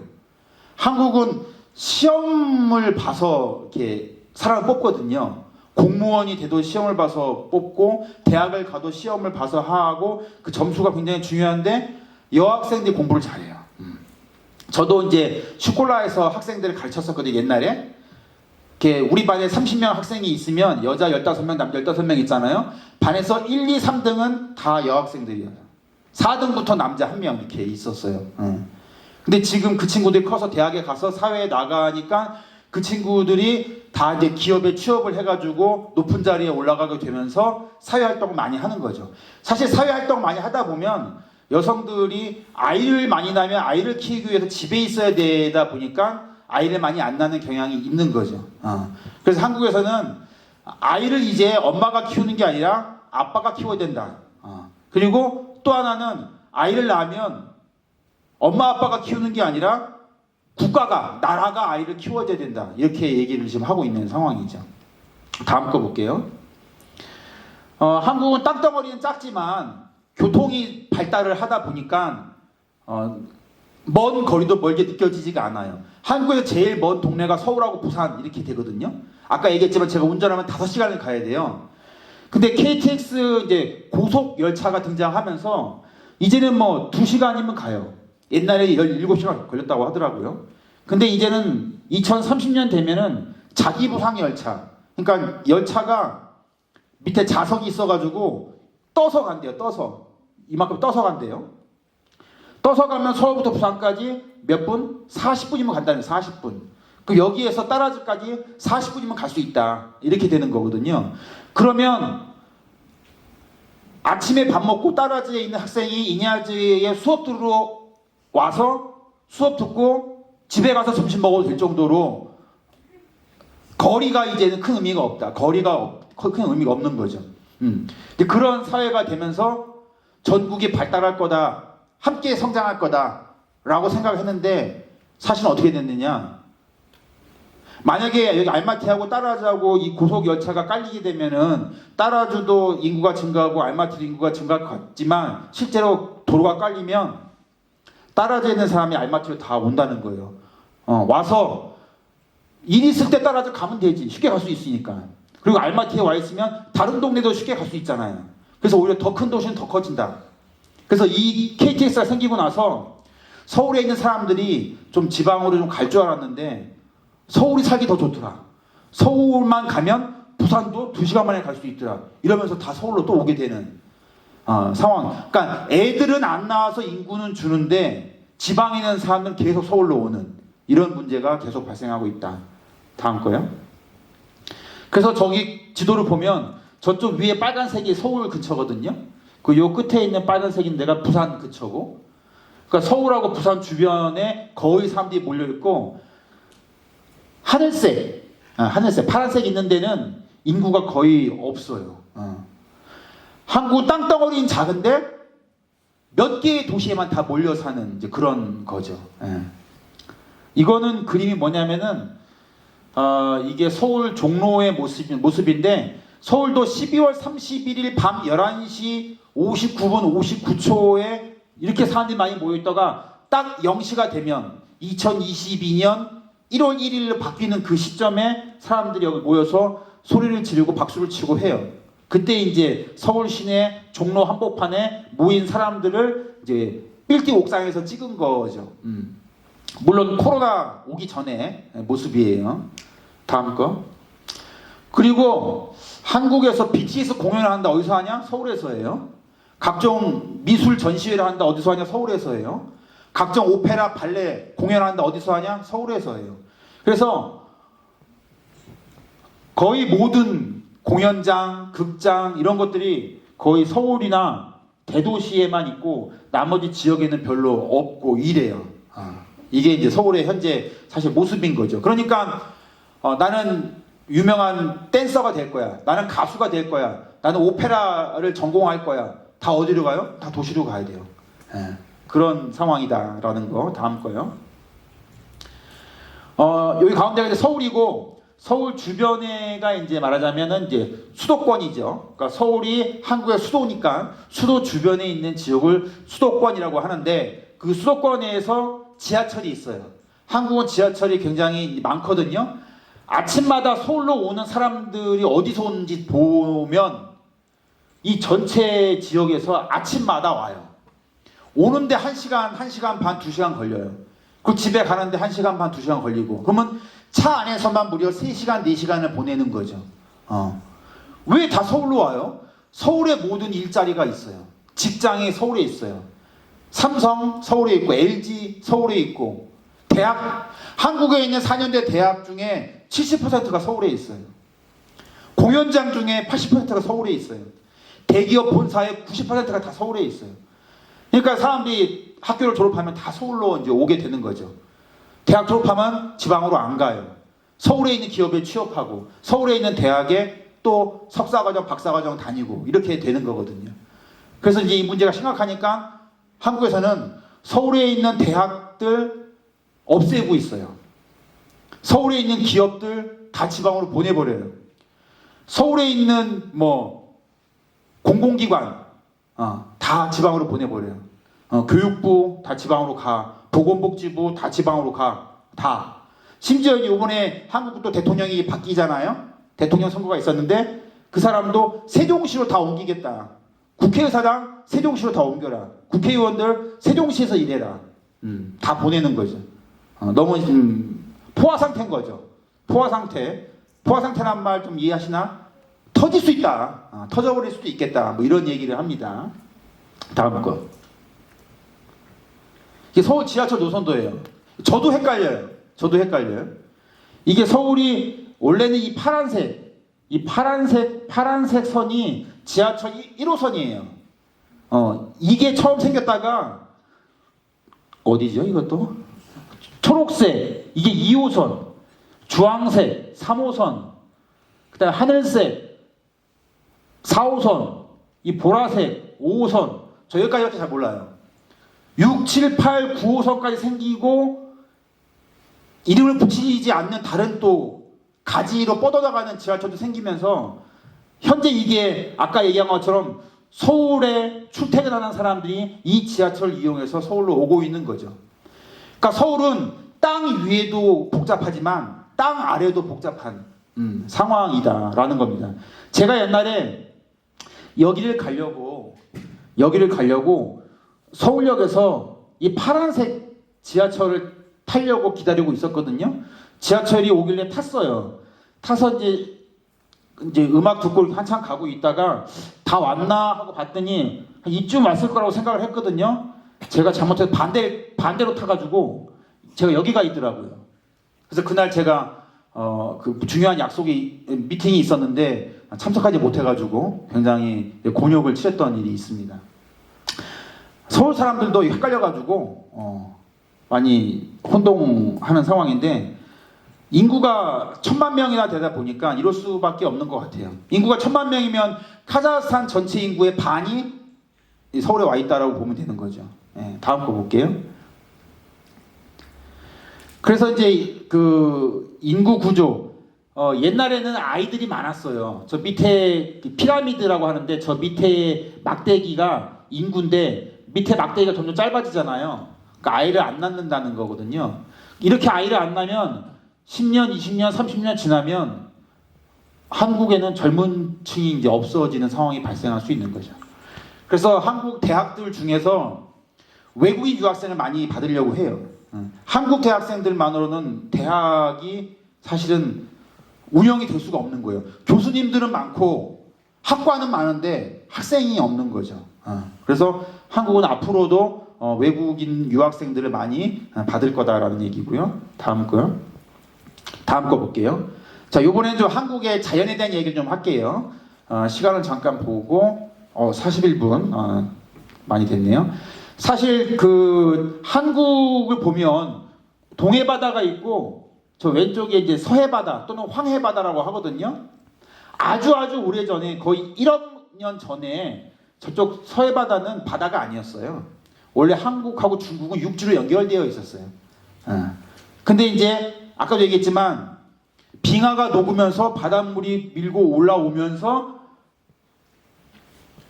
S2: 한국은 시험을 봐서 이렇게 사람을 뽑거든요. 공무원이 돼도 시험을 봐서 뽑고 대학을 가도 시험을 봐서 하고 그 점수가 굉장히 중요한데 여학생들이 공부를 잘해요. 저도 이제 슈콜라에서 학생들을 가르쳤었거든요. 옛날에 이렇게 우리 반에 30명 학생이 있으면 여자 15명, 남자 15명 있잖아요. 반에서 1, 2, 3등은 다 여학생들이에요. 4등부터 남자 1명 이렇게 있었어요. 근데 지금 그 친구들이 커서 대학에 가서 사회에 나가니까 그 친구들이 다 이제 기업에 취업을 해가지고 높은 자리에 올라가게 되면서 사회활동을 많이 하는 거죠. 사실 사회활동 많이 하다 보면 여성들이 아이를 많이 낳으면 아이를 키우기 위해서 집에 있어야 되다 보니까 아이를 많이 안 낳는 경향이 있는 거죠. 그래서 한국에서는 아이를 이제 엄마가 키우는 게 아니라 아빠가 키워야 된다. 그리고 또 하나는 아이를 낳으면 엄마 아빠가 키우는 게 아니라 국가가, 나라가 아이를 키워줘야 된다. 이렇게 얘기를 지금 하고 있는 상황이죠. 다음 거 볼게요. 한국은 땅덩어리는 작지만 교통이 발달을 하다 보니까 먼 거리도 멀게 느껴지지가 않아요. 한국에서 제일 먼 동네가 서울하고 부산 이렇게 되거든요. 아까 얘기했지만 제가 운전하면 5시간을 가야 돼요. 근데 KTX 이제 고속 열차가 등장하면서 이제는 뭐 2시간이면 가요. 옛날에 17시간 걸렸다고 하더라고요. 근데 이제는 2030년 되면은 자기부상 열차. 그러니까 열차가 밑에 좌석이 있어가지고 떠서 간대요. 떠서. 이만큼 떠서 간대요. 떠서 가면 서울부터 부산까지 몇 분? 40분이면 간다는 40분. 그 여기에서 따라즈까지 40분이면 갈 수 있다. 이렇게 되는 거거든요. 그러면 아침에 밥 먹고 따라즈에 있는 학생이 이니아즈에 수업 들으러 와서 수업 듣고 집에 가서 점심 먹어도 될 정도로 거리가 이제는 큰 의미가 없다. 거리가 큰 의미가 없는 거죠. 그런 사회가 되면서 전국이 발달할 거다. 함께 성장할 거다라고 생각했는데 사실은 어떻게 됐느냐? 만약에 여기 알마티하고 따라주하고 이 고속 열차가 깔리게 되면은 따라주도 인구가 증가하고 알마티도 인구가 증가할 것 같지만 실제로 도로가 깔리면 따라주에 있는 사람이 알마티로 다 온다는 거예요. 와서 일 있을 때 따라주 가면 되지. 쉽게 갈 수 있으니까. 그리고 알마티에 와 있으면 다른 동네도 쉽게 갈 수 있잖아요. 그래서 오히려 더 큰 도시는 더 커진다. 그래서 이 KTX가 생기고 나서 서울에 있는 사람들이 좀 지방으로 좀 갈 줄 알았는데 서울이 살기 더 좋더라. 서울만 가면 부산도 2시간 만에 갈 수 있더라. 이러면서 다 서울로 또 오게 되는 상황. 그러니까 애들은 안 나와서 인구는 주는데 지방에 있는 사람들은 계속 서울로 오는 이런 문제가 계속 발생하고 있다. 다음 거요. 그래서 저기 지도를 보면 저쪽 위에 빨간색이 서울 근처거든요. 그 요 끝에 있는 빨간색인 데가 부산 근처고, 그러니까 서울하고 부산 주변에 거의 사람들이 몰려 있고, 하늘색, 파란색 있는 데는 인구가 거의 없어요. 한국 땅덩어리는 작은데 몇 개의 도시에만 다 몰려 사는 이제 그런 거죠. 이거는 그림이 뭐냐면은 이게 서울 종로의 모습인데 서울도 12월 31일 밤 11시 59분 59초에 이렇게 사람들이 많이 모여있다가 딱 0시가 되면 2022년 1월 1일로 바뀌는 그 시점에 사람들이 여기 모여서 소리를 지르고 박수를 치고 해요. 그때 이제 서울 시내 종로 한복판에 모인 사람들을 이제 빌딩 옥상에서 찍은 거죠. 물론 코로나 오기 전에 모습이에요. 다음 거. 그리고 한국에서 BTS 공연을 한다. 어디서 하냐? 서울에서 해요. 각종 미술 전시회를 한다. 어디서 하냐? 서울에서 해요. 각종 오페라, 발레 공연을 한다. 어디서 하냐? 서울에서 해요. 그래서 거의 모든 공연장, 극장 이런 것들이 거의 서울이나 대도시에만 있고 나머지 지역에는 별로 없고 이래요. 이게 이제 서울의 현재 사실 모습인 거죠. 그러니까 나는 유명한 댄서가 될 거야. 나는 가수가 될 거야. 나는 오페라를 전공할 거야. 다 어디로 가요? 다 도시로 가야 돼요. 그런 상황이다라는 거. 다음 거요. 여기 가운데가 이제 서울이고 서울 주변에가 이제 말하자면은 이제 수도권이죠. 그러니까 서울이 한국의 수도니까 수도 주변에 있는 지역을 수도권이라고 하는데 그 수도권에서 지하철이 있어요. 한국은 지하철이 굉장히 많거든요. 아침마다 서울로 오는 사람들이 어디서 오는지 보면 이 전체 지역에서 아침마다 와요. 오는데 1시간, 1시간 반, 2시간 걸려요. 그 집에 가는데 1시간 반, 2시간 걸리고. 그러면 차 안에서만 무려 3시간, 4시간을 보내는 거죠. 왜 다 서울로 와요? 서울에 모든 일자리가 있어요. 직장이 서울에 있어요. 삼성 서울에 있고 LG 서울에 있고 대학, 한국에 있는 4년제 대학 중에 70%가 서울에 있어요. 공연장 중에 80%가 서울에 있어요. 대기업 본사의 90%가 다 서울에 있어요. 그러니까 사람들이 학교를 졸업하면 다 서울로 이제 오게 되는 거죠. 대학 졸업하면 지방으로 안 가요. 서울에 있는 기업에 취업하고 서울에 있는 대학에 또 석사과정, 박사과정 다니고 이렇게 되는 거거든요. 그래서 이제 이 문제가 심각하니까 한국에서는 서울에 있는 대학들 없애고 있어요. 서울에 있는 기업들 다 지방으로 보내버려요. 서울에 있는 뭐 공공기관 다 지방으로 보내버려요. 교육부 다 지방으로 가 보건복지부 다 지방으로 가. 다. 심지어 이번에 한국도 대통령이 바뀌잖아요. 대통령 선거가 있었는데 그 사람도 세종시로 다 옮기겠다. 국회의사당 세종시로 다 옮겨라. 국회의원들 세종시에서 일해라. 다 보내는 거죠. 너무 포화 상태인 거죠. 포화 상태. 포화 상태란 말 좀 이해하시나? 터질 수 있다. 터져버릴 수도 있겠다. 뭐 이런 얘기를 합니다. 다음 거. 이게 서울 지하철 노선도예요. 저도 헷갈려요. 이게 서울이 원래는 이 파란색 선이 지하철 1호선이에요. 이게 처음 생겼다가 어디죠? 이것도 초록색 이게 2호선, 주황색 3호선, 그다음 하늘색 4호선, 이 보라색 5호선. 저 여기까지밖에 잘 몰라요. 6, 7, 8, 9호선까지 생기고 이름을 붙이지 않는 다른 또 가지로 뻗어나가는 지하철도 생기면서 현재 이게 아까 얘기한 것처럼 서울에 출퇴근하는 사람들이 이 지하철을 이용해서 서울로 오고 있는 거죠. 그러니까 서울은 땅 위에도 복잡하지만 땅 아래도 복잡한 상황이다라는 겁니다. 제가 옛날에 여기를 가려고 서울역에서 이 파란색 지하철을 타려고 기다리고 있었거든요. 지하철이 오길래 탔어요. 타서 이제 음악 듣고 한참 가고 있다가 다 왔나 하고 봤더니 한 이쯤 왔을 거라고 생각을 했거든요. 제가 잘못해서 반대로 타가지고 제가 여기가 있더라고요. 그래서 그날 제가 그 중요한 미팅이 있었는데 참석하지 못해가지고 굉장히 곤욕을 치렀던 일이 있습니다. 서울 사람들도 헷갈려가지고 많이 혼동하는 상황인데 인구가 1000만 명이나 되다 보니까 이럴 수밖에 없는 것 같아요. 인구가 1000만 명이면 카자흐스탄 전체 인구의 반이 서울에 와 있다라고 보면 되는 거죠. 다음 거 볼게요. 그래서 이제 그 인구 구조 옛날에는 아이들이 많았어요. 저 밑에 피라미드라고 하는데 저 밑에 막대기가 인구인데 밑에 막대기가 점점 짧아지잖아요. 그러니까 아이를 안 낳는다는 거거든요. 이렇게 아이를 안 낳으면 10년, 20년, 30년 지나면 한국에는 젊은 층이 이제 없어지는 상황이 발생할 수 있는 거죠. 그래서 한국 대학들 중에서 외국인 유학생을 많이 받으려고 해요. 한국 대학생들만으로는 대학이 사실은 운영이 될 수가 없는 거예요. 교수님들은 많고 학과는 많은데 학생이 없는 거죠. 그래서 한국은 앞으로도 외국인 유학생들을 많이 받을 거다라는 얘기고요. 다음 거 볼게요. 자, 이번에는 좀 한국의 자연에 대한 얘기를 좀 할게요. 시간을 잠깐 보고 41분 많이 됐네요. 사실 그 한국을 보면 동해바다가 있고 저 왼쪽에 이제 서해바다 또는 황해바다라고 하거든요. 아주 오래전에 거의 1억 년 전에 저쪽 서해바다는 바다가 아니었어요. 원래 한국하고 중국은 육지로 연결되어 있었어요. 근데 이제 아까도 얘기했지만 빙하가 녹으면서 바닷물이 밀고 올라오면서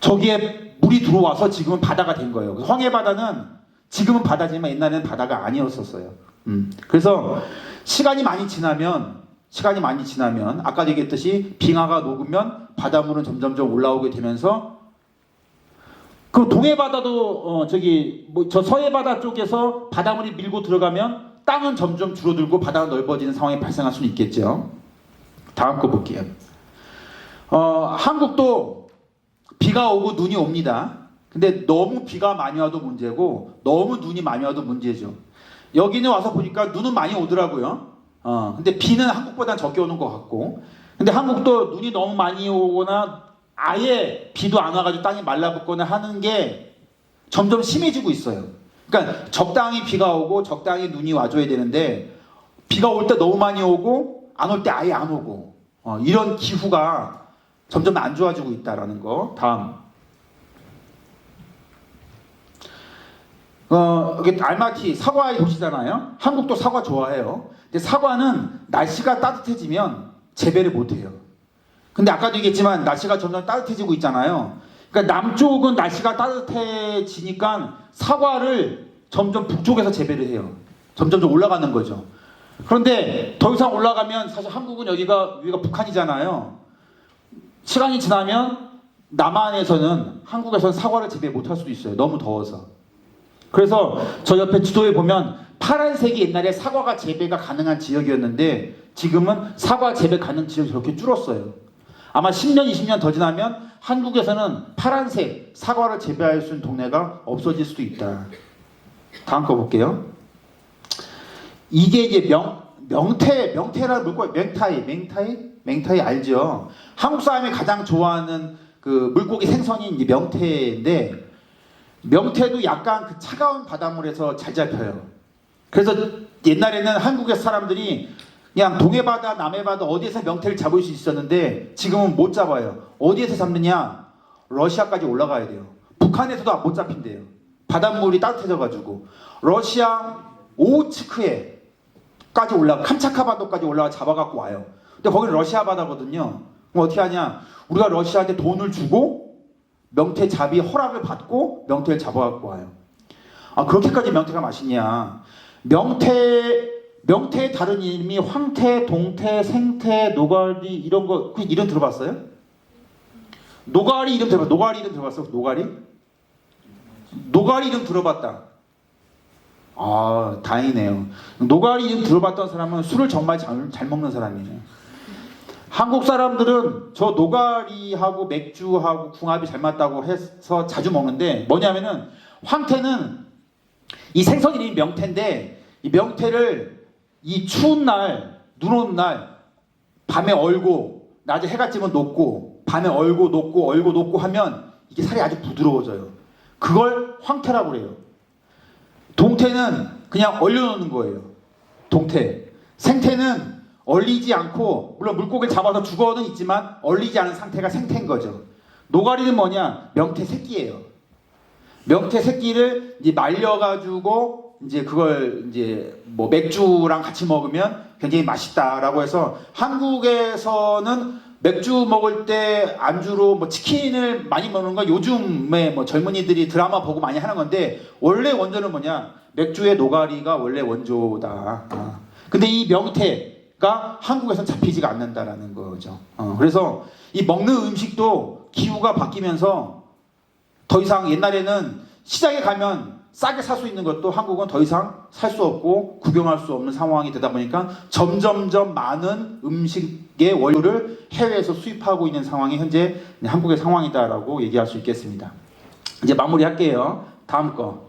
S2: 저기에 물이 들어와서 지금은 바다가 된 거예요. 황해바다는 지금은 바다지만 옛날에는 바다가 아니었었어요. 그래서 시간이 많이 지나면 아까도 얘기했듯이 빙하가 녹으면 바닷물은 점점점 올라오게 되면서 그 동해바다도 저 서해바다 쪽에서 바닷물이 밀고 들어가면 땅은 점점 줄어들고 바다가 넓어지는 상황이 발생할 수는 있겠죠. 다음 거 볼게요. 한국도 비가 오고 눈이 옵니다. 근데 너무 비가 많이 와도 문제고 너무 눈이 많이 와도 문제죠. 여기는 와서 보니까 눈은 많이 오더라고요. 근데 비는 한국보다 적게 오는 것 같고, 근데 한국도 눈이 너무 많이 오거나 아예 비도 안 와가지고 땅이 말라붙거나 하는 게 점점 심해지고 있어요. 그러니까 적당히 비가 오고 적당히 눈이 와줘야 되는데 비가 올 때 너무 많이 오고 안 올 때 아예 안 오고 이런 기후가 점점 안 좋아지고 있다라는 거. 다음. 이게 알마티 사과의 도시잖아요. 한국도 사과 좋아해요. 근데 사과는 날씨가 따뜻해지면 재배를 못해요. 근데 아까도 얘기했지만 날씨가 점점 따뜻해지고 있잖아요. 그러니까 남쪽은 날씨가 따뜻해지니까 사과를 점점 북쪽에서 재배를 해요. 점점 더 올라가는 거죠. 그런데 더 이상 올라가면 사실 한국은 여기가 북한이잖아요. 시간이 지나면 남한에서는 한국에서는 사과를 재배 못할 수도 있어요. 너무 더워서. 그래서 저 옆에 지도에 보면 파란색이 옛날에 사과가 재배가 가능한 지역이었는데 지금은 사과 재배 가능 지역이 저렇게 줄었어요. 아마 10년, 20년 더 지나면 한국에서는 파란색 사과를 재배할 수 있는 동네가 없어질 수도 있다. 다음 거 볼게요. 이게 이제 명태라는 물고기, 맹타이 알죠? 한국 사람이 가장 좋아하는 그 물고기 생선이 이제 명태인데 명태도 약간 그 차가운 바닷물에서 잘 잡혀요. 그래서 옛날에는 한국의 사람들이 그냥 동해바다, 남해바다 어디에서 명태를 잡을 수 있었는데 지금은 못 잡아요. 어디에서 잡느냐? 러시아까지 올라가야 돼요. 북한에서도 못 잡힌대요. 바닷물이 따뜻해져가지고 러시아 오호츠크에까지 캄차카 바다까지 올라가 잡아갖고 와요. 근데 거기는 러시아 바다거든요. 그럼 어떻게 하냐? 우리가 러시아한테 돈을 주고 명태 잡이 허락을 받고 명태를 잡아갖고 와요. 아, 그렇게까지 명태가 맛있냐? 명태의 다른 이름이 황태, 동태, 생태, 노가리 이런 거 그 이름 들어봤어요? 노가리 이름 들어봤어? 노가리 이름 들어봤다. 아, 다행이네요. 노가리 이름 들어봤던 사람은 술을 정말 잘 먹는 사람이에요. 한국 사람들은 저 노가리하고 맥주하고 궁합이 잘 맞다고 해서 자주 먹는데 뭐냐면은 황태는 이 생선 이름이 명태인데 이 명태를 이 추운 날, 눈 오는 날 밤에 얼고 낮에 해가 찌면 녹고 밤에 얼고 녹고 하면 이게 살이 아주 부드러워져요. 그걸 황태라고 그래요. 동태는 그냥 얼려놓는 거예요. 동태. 생태는 얼리지 않고 물론 물고기를 잡아서 죽어는 있지만 얼리지 않은 상태가 생태인 거죠. 노가리는 뭐냐? 명태 새끼예요. 명태 새끼를 이제 말려가지고 이제 그걸 이제 뭐 맥주랑 같이 먹으면 굉장히 맛있다라고 해서 한국에서는 맥주 먹을 때 안주로 뭐 치킨을 많이 먹는 건 요즘에 뭐 젊은이들이 드라마 보고 많이 하는 건데 원래 원조는 뭐냐? 맥주의 노가리가 원래 원조다. 근데 이 명태가 한국에서는 잡히지가 않는다라는 거죠. 그래서 이 먹는 음식도 기후가 바뀌면서 더 이상 옛날에는 시장에 가면 싸게 살 수 있는 것도 한국은 더 이상 살 수 없고 구경할 수 없는 상황이 되다 보니까 점점점 많은 음식의 원료를 해외에서 수입하고 있는 상황이 현재 한국의 상황이다라고 얘기할 수 있겠습니다. 이제 마무리할게요. 다음 거.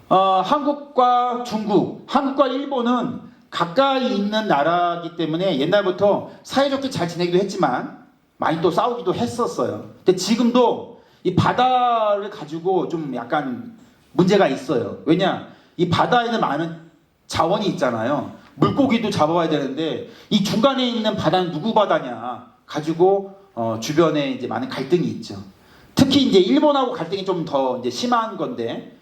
S2: 한국과 중국, 한국과 일본은 가까이 있는 나라이기 때문에 옛날부터 사이좋게 잘 지내기도 했지만 많이 또 싸우기도 했었어요. 근데 지금도 이 바다를 가지고 좀 약간 문제가 있어요. 왜냐? 이 바다에는 많은 자원이 있잖아요. 물고기도 잡아와야 되는데 이 중간에 있는 바다는 누구 바다냐 가지고 주변에 이제 많은 갈등이 있죠. 특히 이제 일본하고 갈등이 좀 더 이제 심한 건데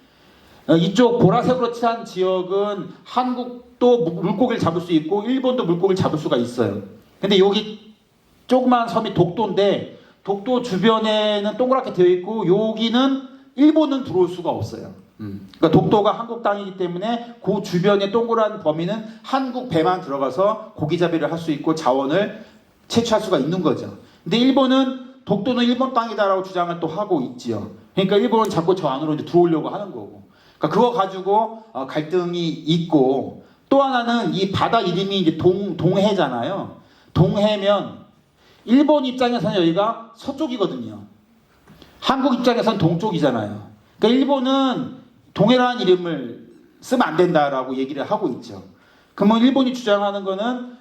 S2: 이쪽 보라색으로 칠한 지역은 한국도 물고기를 잡을 수 있고 일본도 물고기를 잡을 수가 있어요. 근데 여기 조그만 섬이 독도인데 독도 주변에는 동그랗게 되어 있고 여기는 일본은 들어올 수가 없어요. 그러니까 독도가 한국 땅이기 때문에 그 주변의 동그란 범위는 한국 배만 들어가서 고기잡이를 할 수 있고 자원을 채취할 수가 있는 거죠. 근데 일본은 독도는 일본 땅이다라고 주장을 또 하고 있지요. 그러니까 일본은 자꾸 저 안으로 이제 들어오려고 하는 거고. 그러니까 그거 가지고 갈등이 있고 또 하나는 이 바다 이름이 이제 동해잖아요. 동해면 일본 입장에서는 여기가 서쪽이거든요. 한국 입장에서는 동쪽이잖아요. 그러니까 일본은 동해라는 이름을 쓰면 안 된다라고 얘기를 하고 있죠. 그러면 일본이 주장하는 거는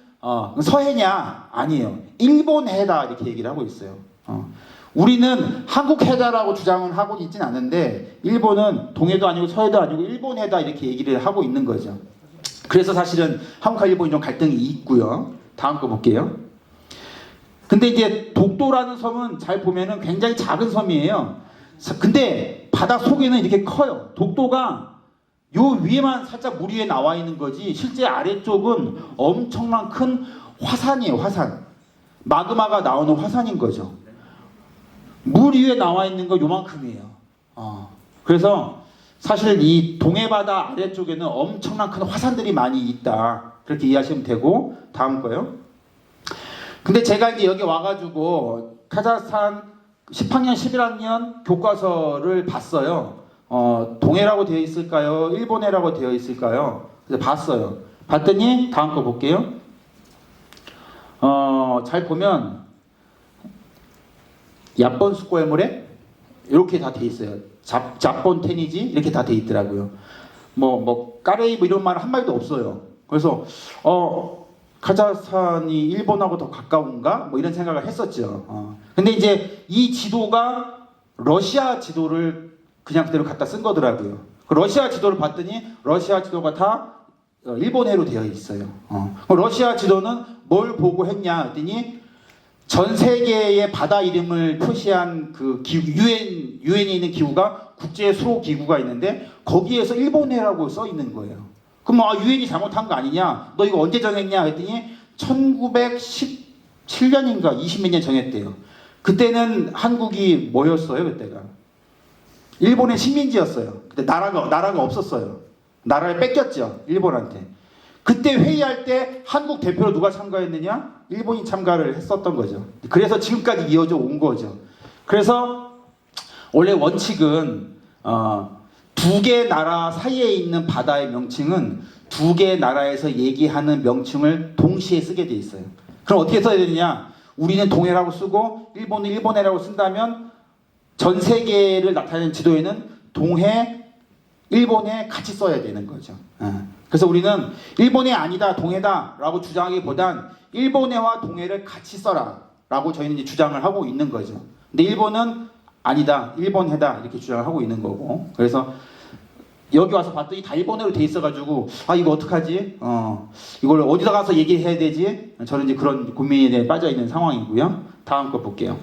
S2: 서해냐? 아니에요. 일본해다 이렇게 얘기를 하고 있어요. 우리는 한국해다라고 주장을 하고 있진 않은데 일본은 동해도 아니고 서해도 아니고 일본해다 이렇게 얘기를 하고 있는 거죠. 그래서 사실은 한국과 일본이 좀 갈등이 있고요. 다음 거 볼게요. 근데 이제 독도라는 섬은 잘 보면은 굉장히 작은 섬이에요. 근데 바다 속에는 이렇게 커요. 독도가 요 위에만 살짝 물 위에 나와 있는 거지 실제 아래쪽은 엄청난 큰 화산이에요. 화산. 마그마가 나오는 화산인 거죠. 물 위에 나와 있는 거 요만큼이에요. 그래서 사실 이 동해바다 아래쪽에는 엄청난 큰 화산들이 많이 있다. 그렇게 이해하시면 되고, 다음 거요. 근데 제가 이제 여기 와가지고 카자흐스탄 10학년, 11학년 교과서를 봤어요. 동해라고 되어 있을까요? 일본해라고 되어 있을까요? 그래서 봤어요. 봤더니 다음 거 볼게요. 잘 보면 야본 스코에모레 이렇게 다 돼 있어요. 자본 테니지 이렇게 다 돼 있더라고요. 까레이 이런 말 한마디도 없어요. 그래서 카자흐스탄이 일본하고 더 가까운가? 이런 생각을 했었죠. 근데 이제 이 지도가 러시아 지도를 그냥 그대로 갖다 쓴 거더라고요. 그 러시아 지도를 봤더니 러시아 지도가 다 일본해로 되어 있어요. 러시아 지도는 뭘 보고 했냐 했더니 전 세계의 바다 이름을 표시한 그 유엔에 있는 기구가 국제 수호 기구가 있는데 거기에서 일본해라고 써 있는 거예요. 그럼 유엔이 잘못한 거 아니냐? 너 이거 언제 정했냐? 했더니 1917년인가 20몇 년 정했대요. 그때는 한국이 뭐였어요? 그때가 일본의 식민지였어요. 근데 나라가 없었어요. 나라를 뺏겼죠. 일본한테. 그때 회의할 때 한국 대표로 누가 참가했느냐? 일본이 참가를 했었던 거죠. 그래서 지금까지 이어져 온 거죠. 그래서 원래 원칙은 두 개 나라 사이에 있는 바다의 명칭은 두 개 나라에서 얘기하는 명칭을 동시에 쓰게 돼 있어요. 그럼 어떻게 써야 되느냐? 우리는 동해라고 쓰고 일본은 일본해라고 쓴다면 전 세계를 나타내는 지도에는 동해, 일본해 같이 써야 되는 거죠. 그래서 우리는 일본해 아니다, 동해다 라고 주장하기보단 일본해와 동해를 같이 써라 라고 저희는 이제 주장을 하고 있는 거죠. 근데 일본은 아니다, 일본해다 이렇게 주장을 하고 있는 거고. 그래서 여기 와서 봤더니 다 일본어로 돼 있어가지고 이거 어떡하지? 이걸 어디다 가서 얘기해야 되지? 저는 이제 그런 고민에 빠져 있는 상황이고요. 다음 거 볼게요.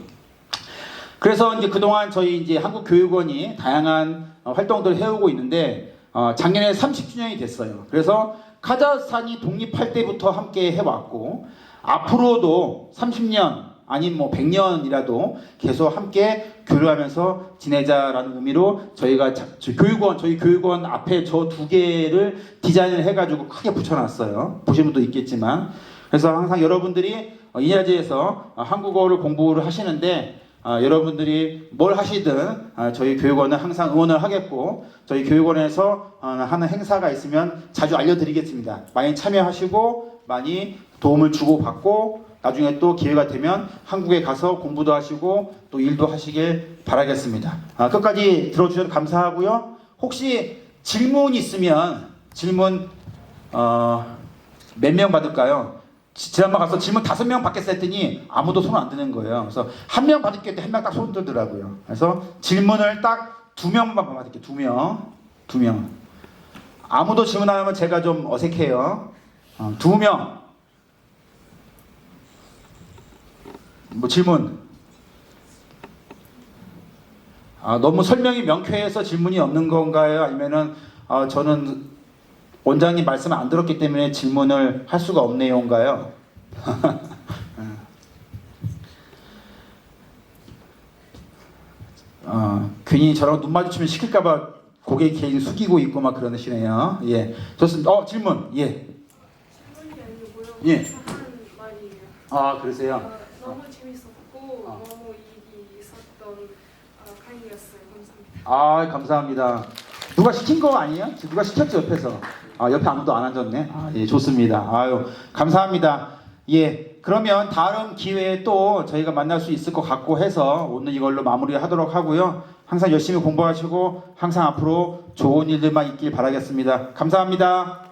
S2: 그래서 이제 그동안 저희 이제 한국교육원이 다양한 활동들을 해오고 있는데 작년에 30주년이 됐어요. 그래서 카자흐스탄이 독립할 때부터 함께 해왔고 앞으로도 30년 아닌 100년이라도 계속 함께 교류하면서 지내자라는 의미로 저희가 저희 교육원 앞에 저 두 개를 디자인을 해가지고 크게 붙여놨어요. 보신 분도 있겠지만. 그래서 항상 여러분들이 이냐지에서 한국어를 공부를 하시는데 여러분들이 뭘 하시든 저희 교육원은 항상 응원을 하겠고 저희 교육원에서 하는 행사가 있으면 자주 알려드리겠습니다. 많이 참여하시고 많이 도움을 주고받고 나중에 또 기회가 되면 한국에 가서 공부도 하시고 또 일도 하시길 바라겠습니다. 끝까지 들어주셔서 감사하고요. 혹시 질문 있으면 질문 몇 명 받을까요? 지난번 가서 질문 5명 받겠어 했더니 아무도 손 안 드는 거예요. 그래서 1명 받을게 했더니 1명 딱 손 들더라고요. 그래서 질문을 딱 2명만 받을게요. 2명. 아무도 질문 안 하면 제가 좀 어색해요. 2명. 질문. 너무 설명이 명쾌해서 질문이 없는 건가요? 아니면은 저는 원장님 말씀을 안 들었기 때문에 질문을 할 수가 없네요인가요? 괜히 저랑 눈 마주치면 시킬까봐 고개 괜히 숙이고 있고 막 그러시네요. 예, 좋습니다. 질문. 예.
S4: 질문이 아니고요.
S2: 예.
S4: 한 말이에요.
S2: 그러세요?
S4: 너무 재밌었고 너무 일이 있었던 강의였어요. 감사합니다.
S2: 감사합니다. 누가 시킨 거 아니에요? 누가 시켰죠 옆에서? 옆에 아무도 안 앉았네. 예, 좋습니다. 감사합니다. 예, 그러면 다음 기회에 또 저희가 만날 수 있을 것 같고 해서 오늘 이걸로 마무리하도록 하고요. 항상 열심히 공부하시고 항상 앞으로 좋은 일들만 있길 바라겠습니다. 감사합니다.